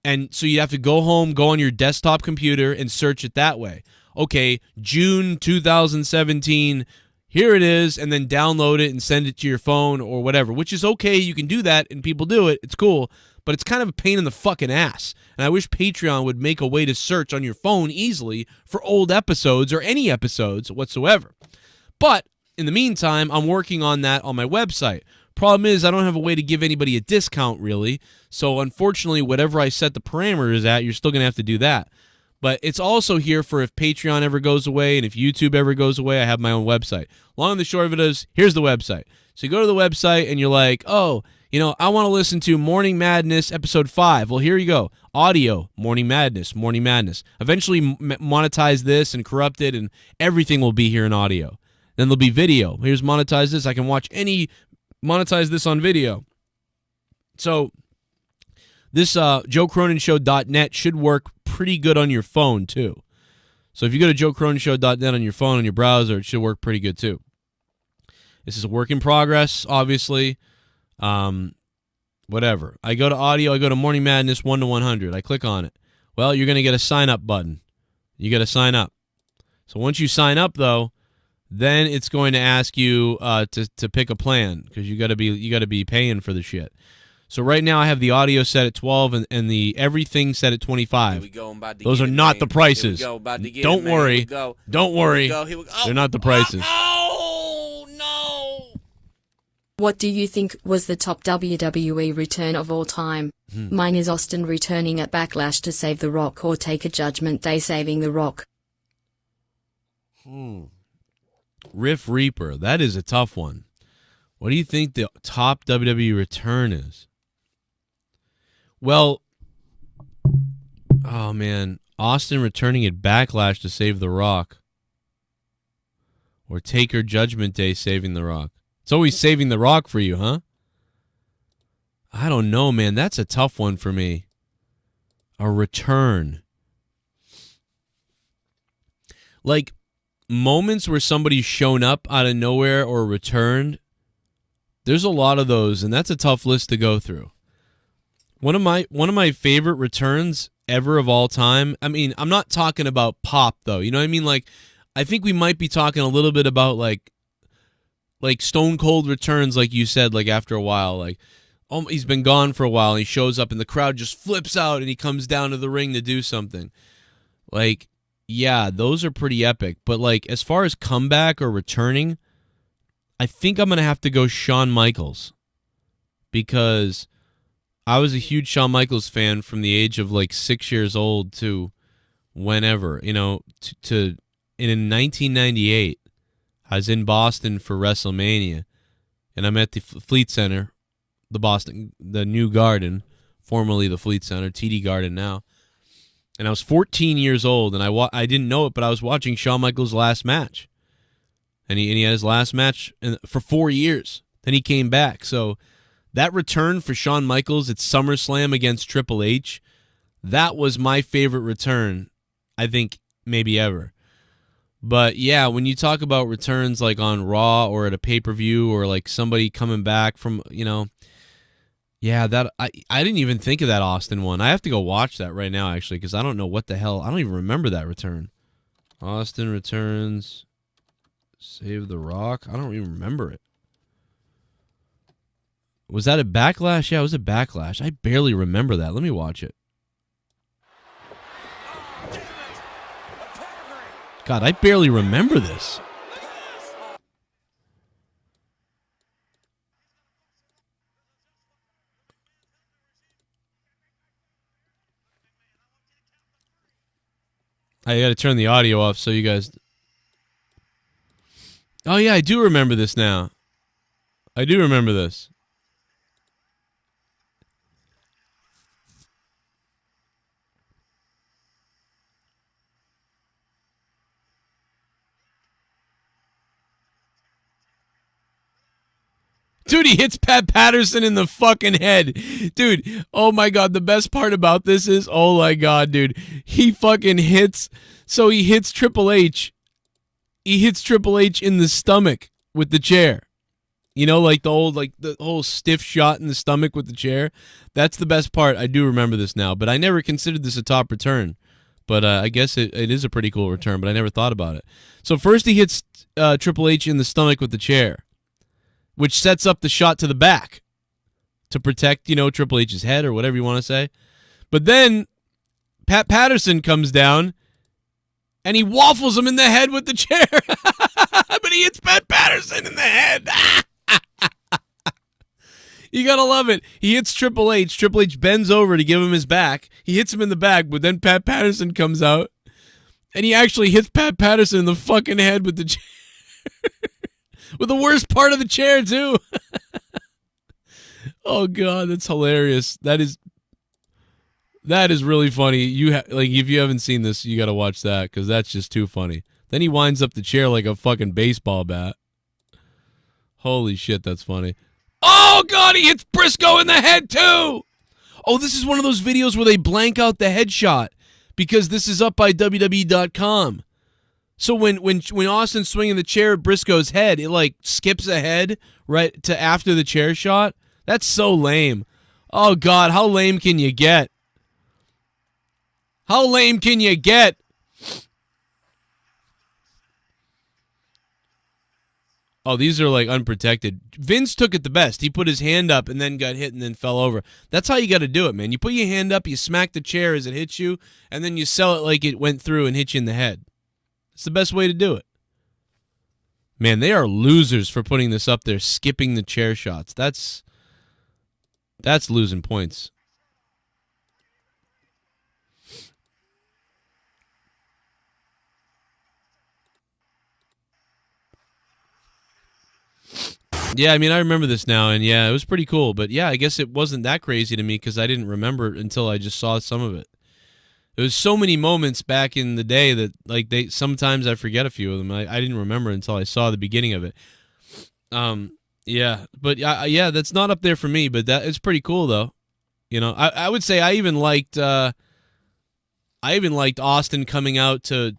And so you have to go home, go on your desktop computer, and search it that way. Okay, June 2017, here it is, and then download it and send it to your phone or whatever, which is okay. You can do that, and people do it. It's cool. But it's kind of a pain in the fucking ass. And I wish Patreon would make a way to search on your phone easily for old episodes or any episodes whatsoever. But in the meantime, I'm working on that on my website. Problem is, I don't have a way to give anybody a discount, really. So unfortunately, whatever I set the parameters at, you're still going to have to do that. But it's also here for if Patreon ever goes away and if YouTube ever goes away, I have my own website. Long and the short of it is, here's the website. So you go to the website and you're like, oh, you know, I want to listen to Morning Madness episode 5. Well, here you go. Audio, Morning Madness, Morning Madness. Eventually monetize this and corrupt it, and everything will be here in audio. Then there'll be video. Here's monetize this. I can watch monetize this on video. So this JoeCroninShow.net should work pretty good on your phone, too. So if you go to JoeCroninShow.net on your phone, on your browser, it should work pretty good, too. This is a work in progress, obviously. Whatever. I go to audio, I go to Morning Madness 1 to 100. I click on it. Well, you're going to get a sign up button. You got to sign up. So once you sign up, though, then it's going to ask you to pick a plan because you got to be paying for the shit. So right now I have the audio set at 12 and the everything set at 25. Those are not the prices. Don't worry. Don't worry. They're not the prices. What do you think was the top WWE return of all time? Mine is Austin returning at Backlash to save The Rock or Taker Judgment Day saving The Rock. Riff Reaper. That is a tough one. What do you think the top WWE return is? Well, oh man, Austin returning at Backlash to save The Rock. Or Taker Judgment Day saving The Rock. It's always saving The Rock for you, huh? I don't know, man. That's a tough one for me. A return. Like, moments where somebody's shown up out of nowhere or returned, there's a lot of those, and that's a tough list to go through. One of my favorite returns ever of all time, I mean, I'm not talking about Pop, though. You know what I mean? Like, I think we might be talking a little bit about, like Stone Cold returns, like you said, like after a while, like, oh, he's been gone for a while, and he shows up, and the crowd just flips out, and he comes down to the ring to do something. Like, yeah, those are pretty epic. But, like, as far as comeback or returning, I think I'm going to have to go Shawn Michaels. Because I was a huge Shawn Michaels fan from the age of, like, 6 years old to whenever. You know, in 1998, I was in Boston for WrestleMania, and I'm at the Fleet Center, the new Garden, formerly the Fleet Center, TD Garden now. And I was 14 years old, and I didn't know it, but I was watching Shawn Michaels' last match. And he had his last match for 4 years. Then he came back. So that return for Shawn Michaels at SummerSlam against Triple H, that was my favorite return, I think, maybe ever. But yeah, when you talk about returns like on Raw or at a pay-per-view or like somebody coming back from, you know, yeah, that I didn't even think of that Austin one. I have to go watch that right now, actually, because I don't know what the hell. I don't even remember that return. Austin returns, save The Rock. I don't even remember it. Was that a Backlash? Yeah, it was a Backlash. I barely remember that. Let me watch it. God, I barely remember this. I got to turn the audio off so you guys... Oh, yeah, I do remember this now. I do remember this. Dude, he hits Pat Patterson in the fucking head. Dude, oh my God, the best part about this is, oh my God, dude. He fucking hits, so he hits Triple H. He hits Triple H in the stomach with the chair. You know, like the whole stiff shot in the stomach with the chair. That's the best part. I do remember this now, but I never considered this a top return. But I guess it is a pretty cool return, but I never thought about it. So first he hits Triple H in the stomach with the chair, which sets up the shot to the back to protect, you know, Triple H's head or whatever you want to say. But then Pat Patterson comes down and he waffles him in the head with the chair. But he hits Pat Patterson in the head. You gotta love it. He hits Triple H. Triple H bends over to give him his back. He hits him in the back, but then Pat Patterson comes out and he actually hits Pat Patterson in the fucking head with the chair. With the worst part of the chair, too. Oh, God, that's hilarious. That is really funny. Like, if you haven't seen this, you got to watch that, because that's just too funny. Then he winds up the chair like a fucking baseball bat. Holy shit, that's funny. Oh, God, he hits Briscoe in the head, too. Oh, this is one of those videos where they blank out the headshot, because this is up by WWE.com. So when Austin's swinging the chair at Briscoe's head, it like skips ahead right to after the chair shot. That's so lame. Oh, God, how lame can you get? How lame can you get? Oh, these are like unprotected. Vince took it the best. He put his hand up and then got hit and then fell over. That's how you got to do it, man. You put your hand up, you smack the chair as it hits you, and then you sell it like it went through and hit you in the head. It's the best way to do it. Man, they are losers for putting this up there, skipping the chair shots. That's losing points. Yeah, I mean, I remember this now, and yeah, it was pretty cool. But yeah, I guess it wasn't that crazy to me because I didn't remember it until I just saw some of it. There was so many moments back in the day that like sometimes I forget a few of them. I didn't remember until I saw the beginning of it. Yeah, but yeah, that's not up there for me. But that is pretty cool though. You know, I would say I even liked Austin coming out to,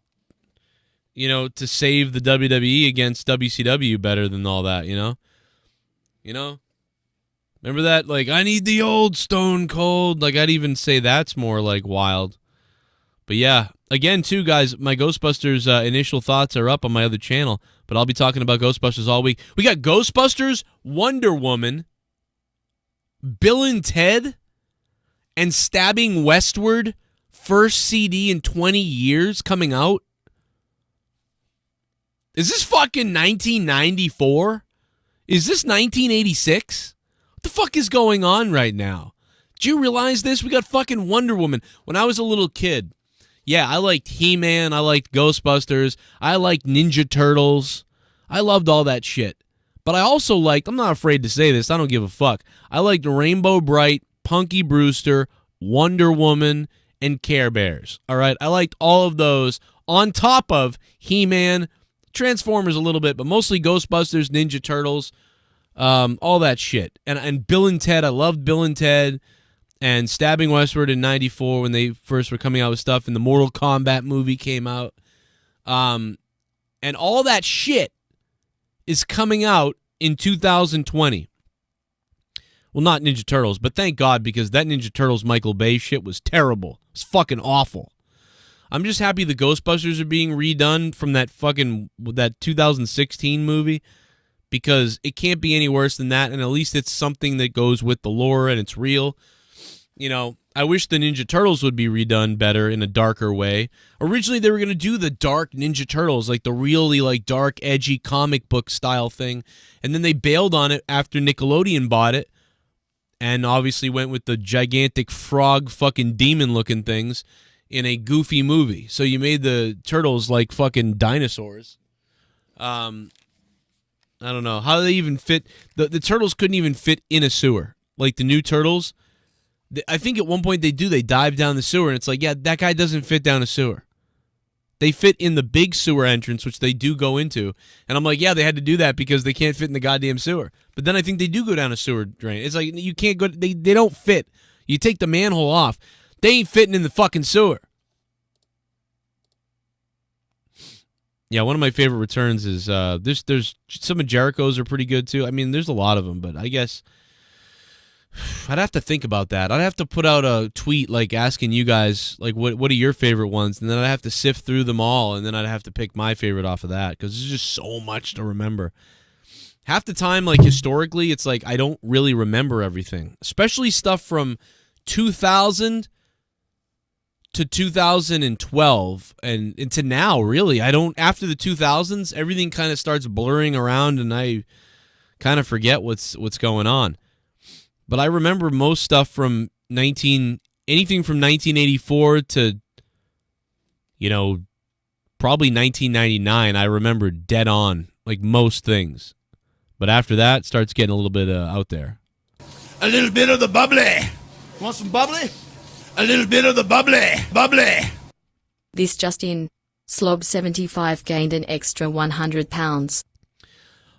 you know, to save the WWE against WCW better than all that. You know. Remember that? Like, I need the old Stone Cold. Like, I'd even say that's more like wild. But yeah, again, too, guys, my Ghostbusters initial thoughts are up on my other channel, but I'll be talking about Ghostbusters all week. We got Ghostbusters, Wonder Woman, Bill and Ted, and Stabbing Westward, first CD in 20 years coming out. Is this fucking 1994? Is this 1986? What the fuck is going on right now? Do you realize this? We got fucking Wonder Woman. When I was a little kid, yeah, I liked He-Man, I liked Ghostbusters, I liked Ninja Turtles. I loved all that shit. But I also liked, I'm not afraid to say this, I don't give a fuck. I liked Rainbow Bright, Punky Brewster, Wonder Woman, and Care Bears. All right, I liked all of those on top of He-Man, Transformers a little bit, but mostly Ghostbusters, Ninja Turtles, all that shit. And Bill and Ted, I loved Bill and Ted. And Stabbing Westward in 94 when they first were coming out with stuff, and the Mortal Kombat movie came out. And all that shit is coming out in 2020. Well, not Ninja Turtles, but thank God, because that Ninja Turtles Michael Bay shit was terrible. It's fucking awful. I'm just happy the Ghostbusters are being redone from that 2016 movie, because it can't be any worse than that, and at least it's something that goes with the lore and it's real. You know, I wish the Ninja Turtles would be redone better in a darker way. Originally, they were going to do the dark Ninja Turtles, like the really like dark, edgy comic book style thing. And then they bailed on it after Nickelodeon bought it and obviously went with the gigantic frog fucking demon looking things in a goofy movie. So you made the turtles like fucking dinosaurs. I don't know. How do they even fit? The turtles couldn't even fit in a sewer. Like the new turtles, I think at one point they dive down the sewer, and it's like, yeah, that guy doesn't fit down a sewer. They fit in the big sewer entrance, which they do go into. And I'm like, yeah, they had to do that because they can't fit in the goddamn sewer. But then I think they do go down a sewer drain. It's like, you can't go, they don't fit. You take the manhole off. They ain't fitting in the fucking sewer. Yeah, one of my favorite returns is, there's some of Jericho's are pretty good too. I mean, there's a lot of them, but I guess I'd have to think about that. I'd have to put out a tweet like asking you guys like what are your favorite ones, and then I'd have to sift through them all, and then I'd have to pick my favorite off of that because there's just so much to remember. Half the time, like historically, it's like I don't really remember everything, especially stuff from 2000 to 2012 and into now. Really, I don't. After the 2000s, everything kind of starts blurring around, and I kind of forget what's going on. But I remember most stuff from anything from 1984 to, probably 1999. I remember dead on, like most things. But after that, it starts getting a little bit out there. A little bit of the bubbly. Want some bubbly? A little bit of the bubbly. Bubbly. This just in. Slob75 gained an extra 100 pounds.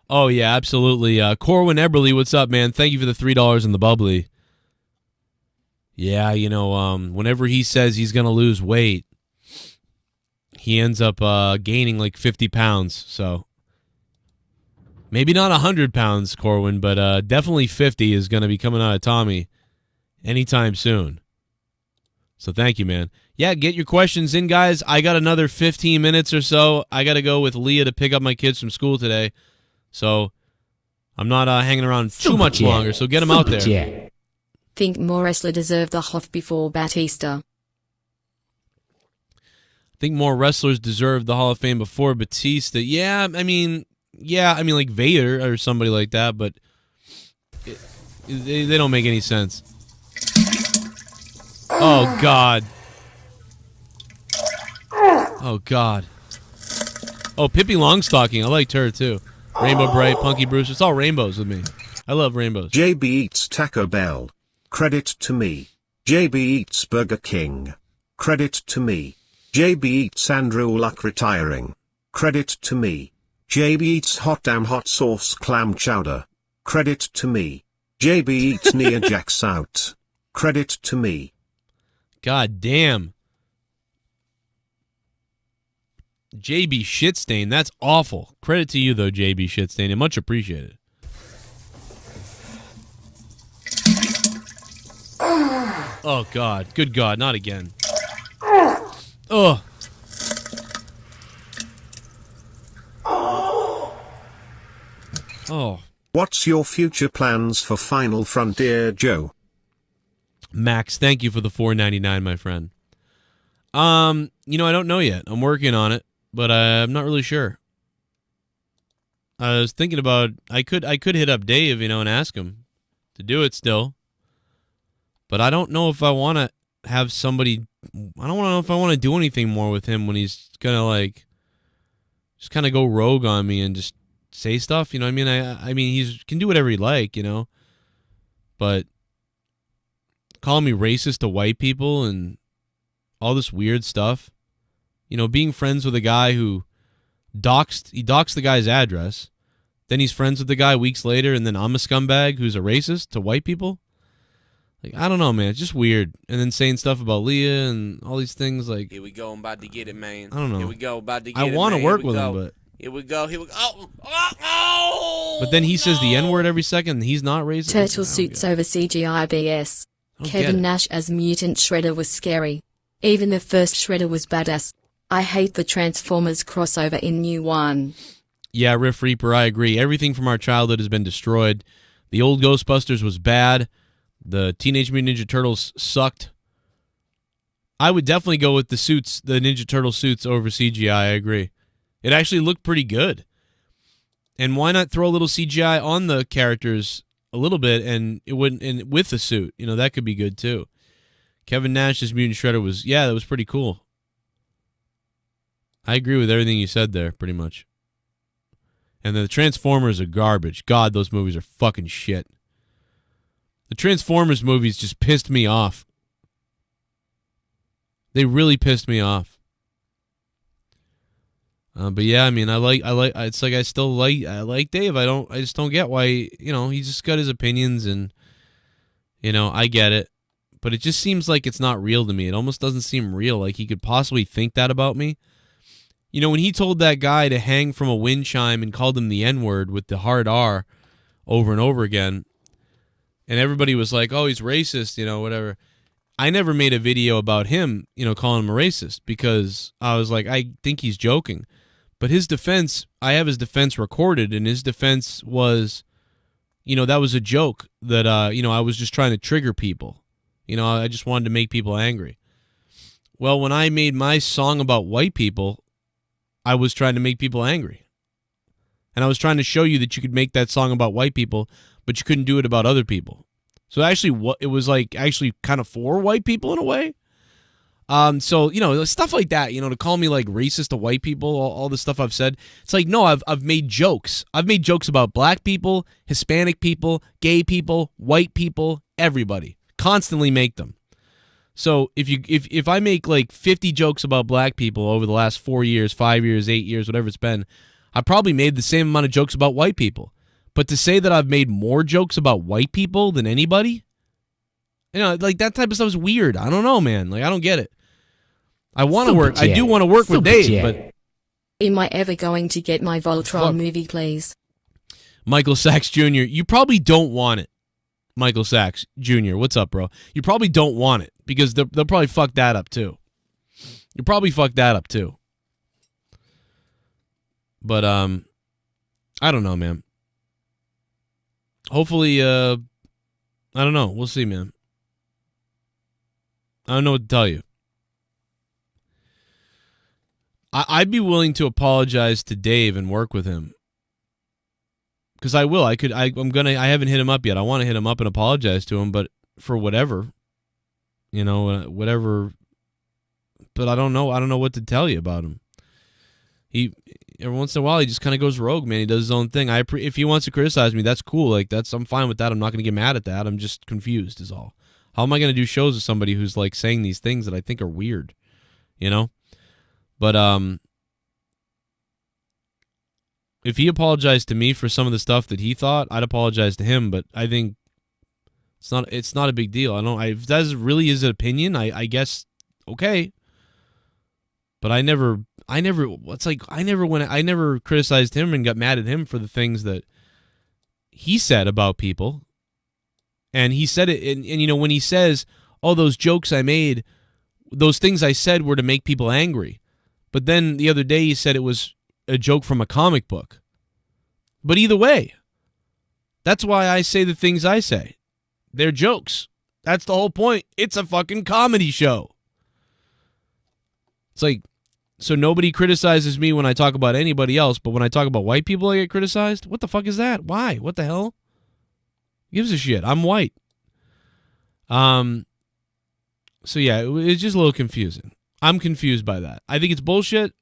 Oh, yeah, absolutely. Corwin Eberly, what's up, man? Thank you for the $3 in the bubbly. Yeah, whenever he says he's going to lose weight, he ends up gaining like 50 pounds. So maybe not 100 pounds, Corwin, but definitely 50 is going to be coming out of Tommy anytime soon. So thank you, man. Yeah, get your questions in, guys. I got another 15 minutes or so. I got to go with Leah to pick up my kids from school today. So I'm not hanging around too much longer, so get them out there. Think more wrestler deserved the HOF before Batista. Think more wrestlers deserve the Hall of Fame before Batista. Yeah, I mean like Vader or somebody like that, but they don't make any sense. Oh, God. Oh, God. Oh, Pippi Longstocking. I liked her, too. Rainbow Bright, Punky Bruce. It's all rainbows with me. I love rainbows. JB eats Taco Bell. Credit to me. JB eats Burger King. Credit to me. JB eats Andrew Luck retiring. Credit to me. JB eats hot damn hot sauce clam chowder. Credit to me. JB eats Nia Jax out. Credit to me. God damn. JB Shitstain, that's awful. Credit to you, though, JB Shitstain, and much appreciated. Oh, God. Good God, not again. Oh. Oh. What's your future plans for Final Frontier, Joe? Max, thank you for the $4.99, my friend. I don't know yet. I'm working on it, but I'm not really sure. I was thinking about I could hit up Dave, and ask him to do it still. But I don't know if I want to have somebody. I don't know if I want to do anything more with him when he's gonna just kind of go rogue on me and just say stuff. You know what I mean? I mean he can do whatever he like, but calling me racist to white people and all this weird stuff. Being friends with a guy who doxed the guy's address, then he's friends with the guy weeks later, and then I'm a scumbag who's a racist to white people. Like, I don't know, man. It's just weird. And then saying stuff about Leah and all these things. Like, here we go. I'm about to get it, man. I don't know. Here we go. About to get it. I want to work with him, but here we go. Here we go. Oh, but then he says the N-word every second, and he's not racist. Turtle suits over CGI BS. Kevin Nash as Mutant Shredder was scary. Even the first Shredder was badass. I hate the Transformers crossover in New One. Yeah, Riff Reaper, I agree. Everything from our childhood has been destroyed. The old Ghostbusters was bad. The Teenage Mutant Ninja Turtles sucked. I would definitely go with the Ninja Turtle suits over CGI, I agree. It actually looked pretty good. And why not throw a little CGI on the characters a little bit and it wouldn't, and with the suit, that could be good too. Kevin Nash's Mutant Shredder that was pretty cool. I agree with everything you said there, pretty much. And the Transformers are garbage. God, those movies are fucking shit. The Transformers movies just pissed me off. They really pissed me off. But yeah, I mean, I like. It's like I like Dave. I just don't get why. He's just got his opinions, and I get it. But it just seems like it's not real to me. It almost doesn't seem real. Like he could possibly think that about me. When he told that guy to hang from a wind chime and called him the N-word with the hard R over and over again, and everybody was like, "Oh, he's racist," whatever. I never made a video about him, calling him a racist, because I was like, I think he's joking. But his defense, I have his defense recorded, and his defense was, that was a joke that, I was just trying to trigger people. I just wanted to make people angry. Well, when I made my song about white people, I was trying to make people angry. And I was trying to show you that you could make that song about white people, but you couldn't do it about other people. So actually, it was like actually kind of for white people in a way. So, stuff like that, to call me like racist to white people, all the stuff I've said. It's like, no, I've made jokes. I've made jokes about black people, Hispanic people, gay people, white people, everybody. Constantly make them. So if I make like 50 jokes about black people over the last 4 years, 5 years, 8 years, whatever it's been, I probably made the same amount of jokes about white people. But to say that I've made more jokes about white people than anybody, like that type of stuff is weird. I don't know, man. Like I don't get it. I want to work. I do want to work with Dave, but am I ever going to get my Voltron movie, please? Michael Sachs Jr., you probably don't want it. Michael Sachs Jr., what's up, bro? You probably don't want it because they'll probably fuck that up too. You'll probably fuck that up too. But I don't know, man. Hopefully, I don't know. We'll see, man. I don't know what to tell you. I'd be willing to apologize to Dave and work with him. Because I will. I haven't hit him up yet. I want to hit him up and apologize to him, but for whatever. Whatever. But I don't know. I don't know what to tell you about him. Every once in a while, he just kind of goes rogue, man. He does his own thing. If he wants to criticize me, that's cool. Like I'm fine with that. I'm not going to get mad at that. I'm just confused is all. How am I going to do shows with somebody who's like saying these things that I think are weird? But if he apologized to me for some of the stuff that he thought, I'd apologize to him. But I think it's not a big deal. If that really is an opinion, I guess okay. But I never criticized him and got mad at him for the things that he said about people. And he said it, and when he says, "Oh, those jokes I made, those things I said were to make people angry," but then the other day he said it was a joke from a comic book. But either way, that's why I say the things I say. They're jokes. That's the whole point. It's a fucking comedy show. It's like, so nobody criticizes me when I talk about anybody else, but when I talk about white people, I get criticized? What the fuck is that? Why? What the hell? Gives a shit. I'm white. So yeah, it's just a little confusing. I'm confused by that. I think it's bullshit.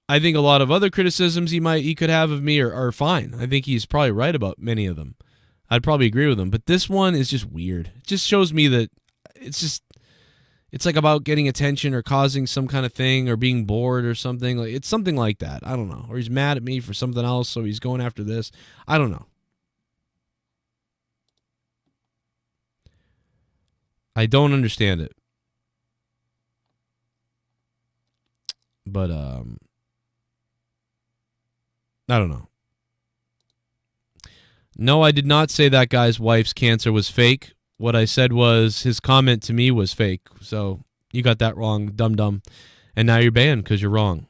I think a lot of other criticisms he could have of me are fine. I think he's probably right about many of them. I'd probably agree with him. But this one is just weird. It just shows me that it's like about getting attention or causing some kind of thing or being bored or something. Like it's something like that. I don't know. Or he's mad at me for something else, so he's going after this. I don't know. I don't understand it. But I don't know. No, I did not say that guy's wife's cancer was fake. What I said was his comment to me was fake. So you got that wrong, dum-dum. And now you're banned because you're wrong.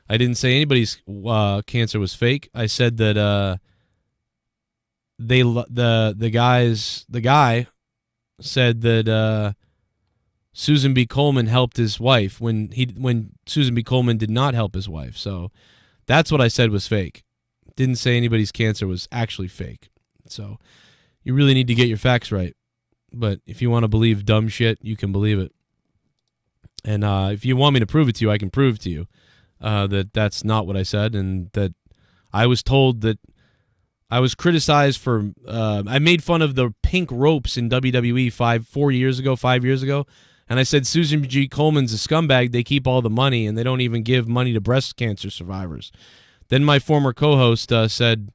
I didn't say anybody's cancer was fake. I said that the guy said that Susan B. Coleman helped his wife when Susan B. Coleman did not help his wife. So that's what I said was fake. Didn't say anybody's cancer was actually fake. So you really need to get your facts right. But if you want to believe dumb shit, you can believe it. And if you want me to prove it to you, I can prove it to you. that's not what I said, and that I was told that I was criticized for I made fun of the pink ropes in WWE 5 years ago, and I said Susan G. Coleman's a scumbag. They keep all the money, and they don't even give money to breast cancer survivors. Then my former co-host said,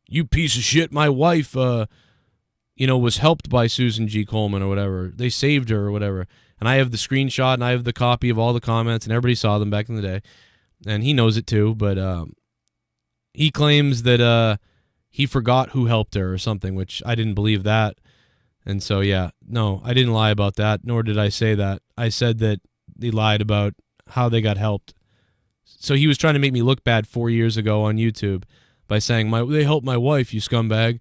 "You piece of shit, my wife was helped by Susan G. Coleman or whatever. They saved her or whatever." And I have the screenshot and I have the copy of all the comments, and everybody saw them back in the day. And he knows it too, but he claims that he forgot who helped her or something, which I didn't believe that. And so, yeah, no, I didn't lie about that, nor did I say that. I said that they lied about how they got helped. So he was trying to make me look bad 4 years ago on YouTube by saying, they helped my wife, you scumbag.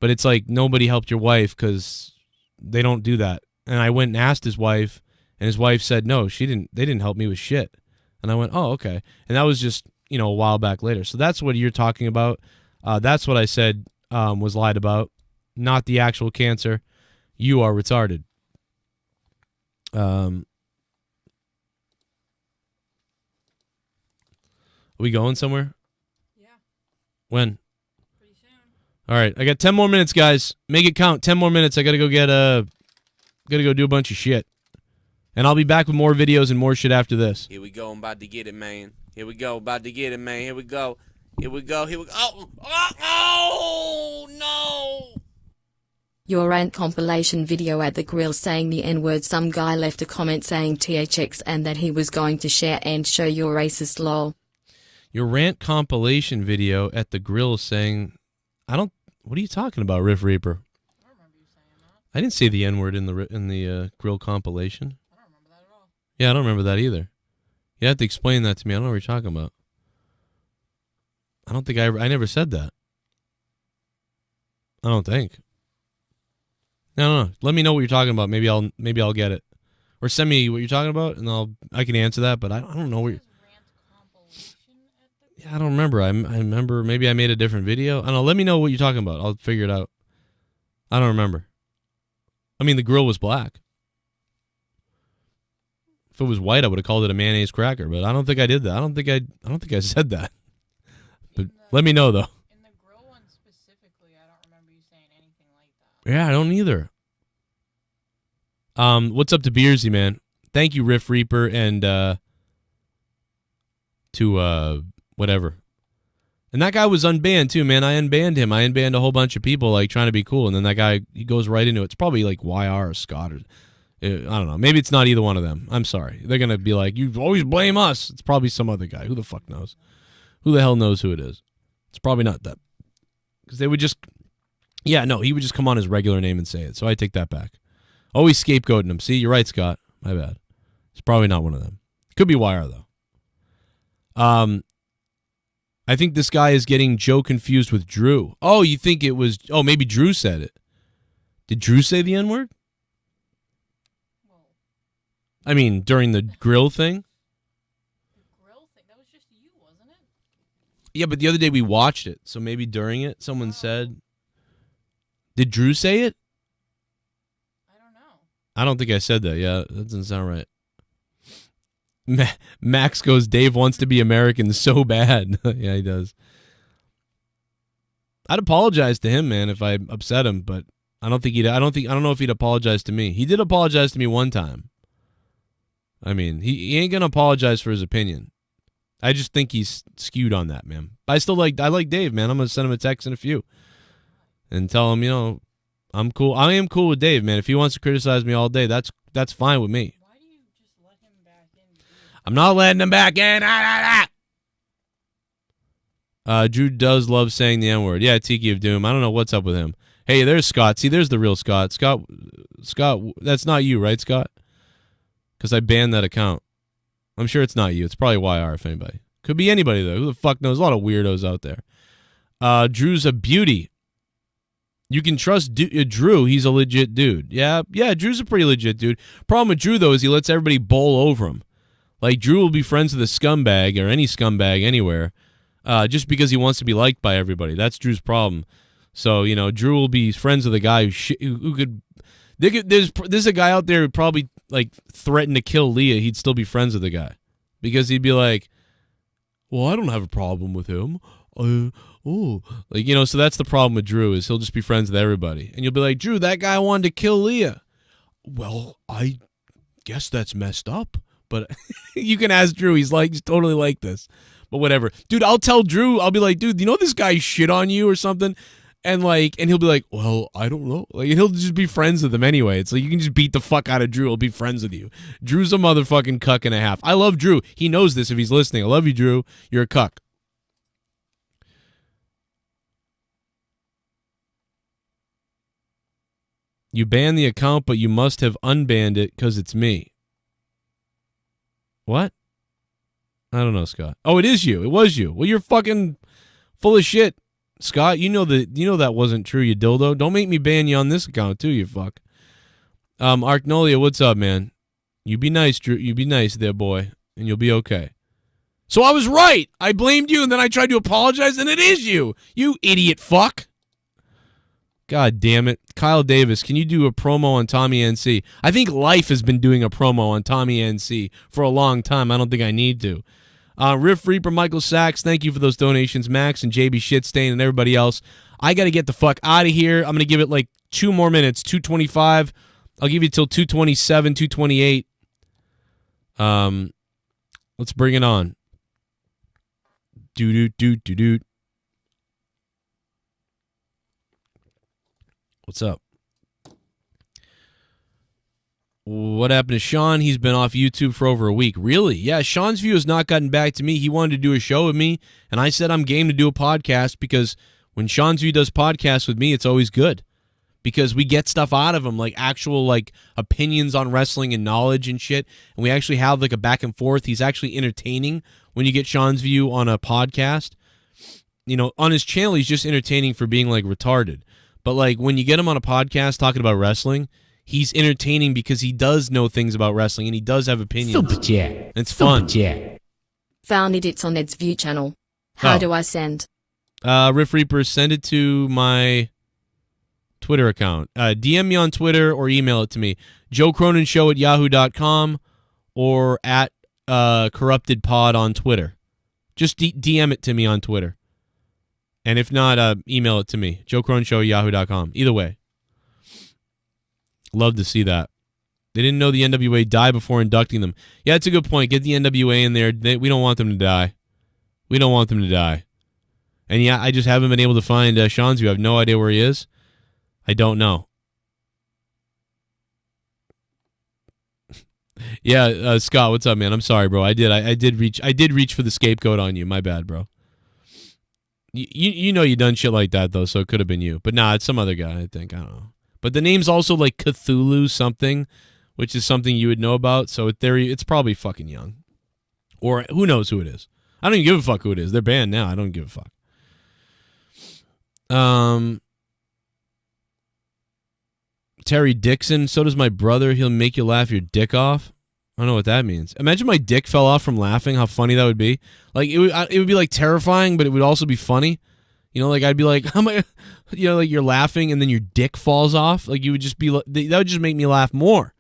But it's like, nobody helped your wife because they don't do that. And I went and asked his wife, and his wife said, no, they didn't help me with shit. And I went, oh, okay. And that was just, a while back later. So that's what you're talking about. That's what I said was lied about, not the actual cancer. You are retarded. Are we going somewhere? Yeah. When? Pretty soon. All right, I got 10 more minutes, guys. Make it count. 10 more minutes. I gotta go do a bunch of shit. And I'll be back with more videos and more shit after this. Here we go. I'm about to get it, man. Here we go. About to get it, man. Here we go. Here we go. Here we go. Oh, no. Your rant compilation video at the grill saying the N-word. Some guy left a comment saying THX and that he was going to share and show your racist lol. Your rant compilation video at the grill saying, what are you talking about, Riff Reaper? I don't remember you saying that. I didn't say the N-word in the grill compilation. I don't remember that at all. Yeah, I don't remember that either. You have to explain that to me. I don't know what you're talking about. I don't think I never said that. I don't think. No. Let me know what you're talking about. Maybe I'll get it, or send me what you're talking about, and I can answer that. But I don't know where. Yeah, I don't remember. I remember maybe I made a different video. I don't know. Let me know what you're talking about. I'll figure it out. I don't remember. I mean, the grill was black. If it was white, I would have called it a mayonnaise cracker. But I don't think I did that. I don't think I said that. But let me know though. In the grill one specifically, I don't remember you saying anything like that. Yeah, I don't either. What's up to Beersy, man? Thank you, Riff Reaper, and to whatever. And that guy was unbanned too, man. I unbanned him. I unbanned a whole bunch of people like trying to be cool, and then that guy, he goes right into it. It's probably like YR or Scott or I don't know. Maybe it's not either one of them. I'm sorry. They're gonna be like, you always blame us. It's probably some other guy. Who the fuck knows? Who the hell knows who it is? It's probably not that. Because they would just... Yeah, no, he would just come on his regular name and say it. So I take that back. Always scapegoating him. See, you're right, Scott. My bad. It's probably not one of them. Could be YR, though. I think this guy is getting Joe confused with Drew. Oh, you think it was... Oh, maybe Drew said it. Did Drew say the N-word? I mean, during the grill thing? Yeah, but the other day we watched it, so maybe during it someone said... Did Drew say it? I don't know. I don't think I said that. Yeah, that doesn't sound right. Max goes, Dave wants to be American so bad. Yeah, he does. I'd apologize to him, man, if I upset him, but I don't know if he'd apologize to me. He did apologize to me one time. I mean, he ain't gonna apologize for his opinion. I just think he's skewed on that, man. I like Dave, man. I'm gonna send him a text in a few and tell him, I'm cool. I am cool with Dave, man. If he wants to criticize me all day, that's fine with me. Why do you just let him back in? I'm not letting him back in. Drew does love saying the N-word. Yeah, Tiki of Doom. I don't know what's up with him. Hey, there's Scott. See, there's the real Scott. Scott, that's not you, right, Scott? Because I banned that account. I'm sure it's not you. It's probably YR, if anybody. Could be anybody, though. Who the fuck knows? A lot of weirdos out there. Drew's a beauty. You can trust Drew. He's a legit dude. Yeah, Drew's a pretty legit dude. Problem with Drew, though, is he lets everybody bowl over him. Like, Drew will be friends with a scumbag or any scumbag anywhere just because he wants to be liked by everybody. That's Drew's problem. So, Drew will be friends with a guy who could... There's a guy out there who probably like threatened to kill Leah. He'd still be friends with the guy because he'd be like, well, I don't have a problem with him. Like, you know, so that's the problem with Drew, is he'll just be friends with everybody. And you'll be like, Drew, that guy wanted to kill Leah. Well, I guess that's messed up. But you can ask Drew. He's totally like this. But whatever. Dude, I'll tell Drew, I'll be like, dude, you know this guy shit on you or something? And he'll be like, well, I don't know. Like, he'll just be friends with him anyway. It's like you can just beat the fuck out of Drew. He'll be friends with you. Drew's a motherfucking cuck and a half. I love Drew. He knows this if he's listening. I love you, Drew. You're a cuck. You banned the account, but you must have unbanned it because it's me. What? I don't know, Scott. Oh, it is you. It was you. Well, you're fucking full of shit. Scott, you know that wasn't true, you dildo. Don't make me ban you on this account too, you fuck. Arknolia, what's up, man? You be nice, Drew. You be nice there, boy, and you'll be okay. So I was right. I blamed you, and then I tried to apologize, and it is you. You idiot fuck. God damn it. Kyle Davis, can you do a promo on Tommy NC? I think Life has been doing a promo on Tommy NC for a long time. I don't think I need to. Riff Reaper, Michael Sachs, thank you for those donations. Max and JB Shitstain and everybody else. I got to get the fuck out of here. I'm going to give it like 2 more minutes, 2:25. I'll give you till 2:27, 2:28. Let's bring it on. Do. What's up? What happened to Sean? He's been off YouTube for over a week. Really? Yeah, Sean's View has not gotten back to me. He wanted to do a show with me, and I said I'm game to do a podcast because when Sean's View does podcasts with me, it's always good because we get stuff out of him, like actual like opinions on wrestling and knowledge and shit, and we actually have like a back and forth. He's actually entertaining when you get Sean's View on a podcast. You know, on his channel, he's just entertaining for being like retarded. But like when you get him on a podcast talking about wrestling, he's entertaining because he does know things about wrestling and he does have opinions. Super chat. It's fun. Found it. It's on Ed's View channel. How do I send? Riff Reaper, send it to my Twitter account. DM me on Twitter or email it to me. JoeCronenShow@yahoo.com or at CorruptedPod on Twitter. Just DM it to me on Twitter. And if not, email it to me. JoeCronenShow@yahoo.com. Either way. Love to see that. They didn't know the NWA died before inducting them. Yeah, it's a good point. Get the NWA in there. We don't want them to die. We don't want them to die. And yeah, I just haven't been able to find Sean's View. I have no idea where he is. I don't know. Yeah, Scott, what's up, man? I'm sorry, bro. I did reach for the scapegoat on you. My bad, bro. You know you done shit like that though, so it could have been you. But nah, it's some other guy, I think. I don't know. But the name's also like Cthulhu something, which is something you would know about. So in theory, it's probably fucking young. Or who knows who it is. I don't even give a fuck who it is. They're banned now. I don't give a fuck. Terry Dixon, so does my brother. He'll make you laugh your dick off. I don't know what that means. Imagine my dick fell off from laughing. How funny that would be. Like it would be like terrifying, but it would also be funny. You know, like I'd be like, how am I? You know, like you're laughing and then your dick falls off. Like you would just be, that would just make me laugh more.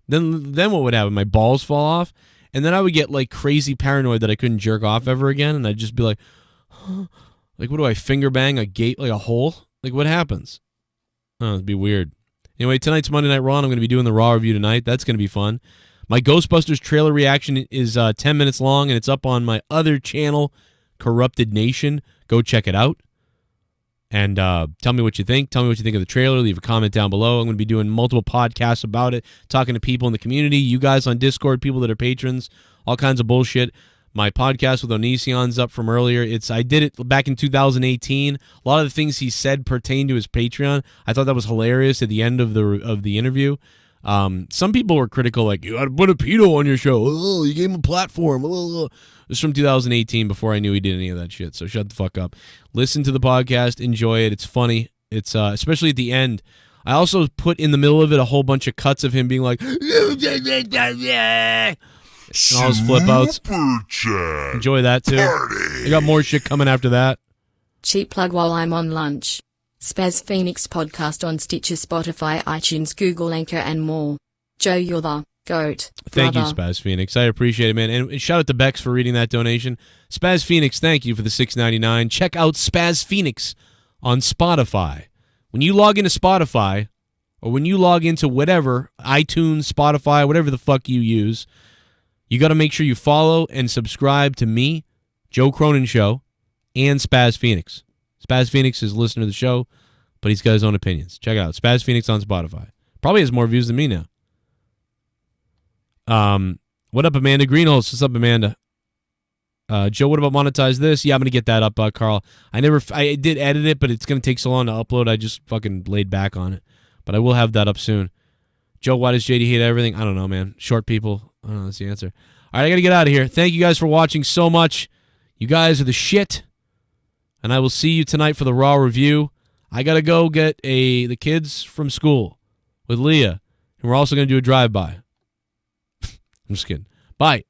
Then what would happen? My balls fall off, and then I would get like crazy paranoid that I couldn't jerk off ever again, and I'd just be like, huh? Like what do I finger bang a gate like a hole? Like what happens? Oh, it'd be weird. Anyway, tonight's Monday Night Raw. And I'm going to be doing the Raw review tonight. That's going to be fun. My Ghostbusters trailer reaction is 10 minutes long, and it's up on my other channel, Corrupted Nation. Go check it out. And tell me what you think. Tell me what you think of the trailer. Leave a comment down below. I'm going to be doing multiple podcasts about it, talking to people in the community, you guys on Discord, people that are patrons, all kinds of bullshit. My podcast with Onision's up from earlier. I did it back in 2018. A lot of the things he said pertain to his Patreon. I thought that was hilarious at the end of the interview. Some people were critical, like, you had to put a pedo on your show. Oh, you gave him a platform. Oh. It was from 2018 before I knew he did any of that shit, so shut the fuck up. Listen to the podcast. Enjoy it. It's funny. It's especially at the end. I also put in the middle of it a whole bunch of cuts of him being like, and all his flip outs. Enjoy that, too. I got more shit coming after that. Cheap plug while I'm on lunch. Spaz Phoenix podcast on Stitcher, Spotify, iTunes, Google Anchor and more. Joe, you're the Goat. Thank you, brother. Spaz Phoenix. I appreciate it, man. And shout out to Bex for reading that donation. Spaz Phoenix, thank you for the $6.99. Check out Spaz Phoenix on Spotify. When you log into Spotify, or when you log into whatever, iTunes, Spotify, whatever the fuck you use, you got to make sure you follow and subscribe to me, Joe Cronin Show, and Spaz Phoenix. Spaz Phoenix is a listener to the show, but he's got his own opinions. Check it out. Spaz Phoenix on Spotify. Probably has more views than me now. What up, Amanda Greenholz? What's up, Amanda? Joe, what about monetize this? Yeah, I'm gonna get that up, Carl. I did edit it, but it's gonna take so long to upload. I just fucking laid back on it, but I will have that up soon. Joe, why does JD hate everything? I don't know, man. Short people. I don't know. That's the answer. All right, I gotta get out of here. Thank you guys for watching so much. You guys are the shit, and I will see you tonight for the Raw review. I gotta go get the kids from school with Leah, and we're also gonna do a drive-by. I'm just kidding. Bye.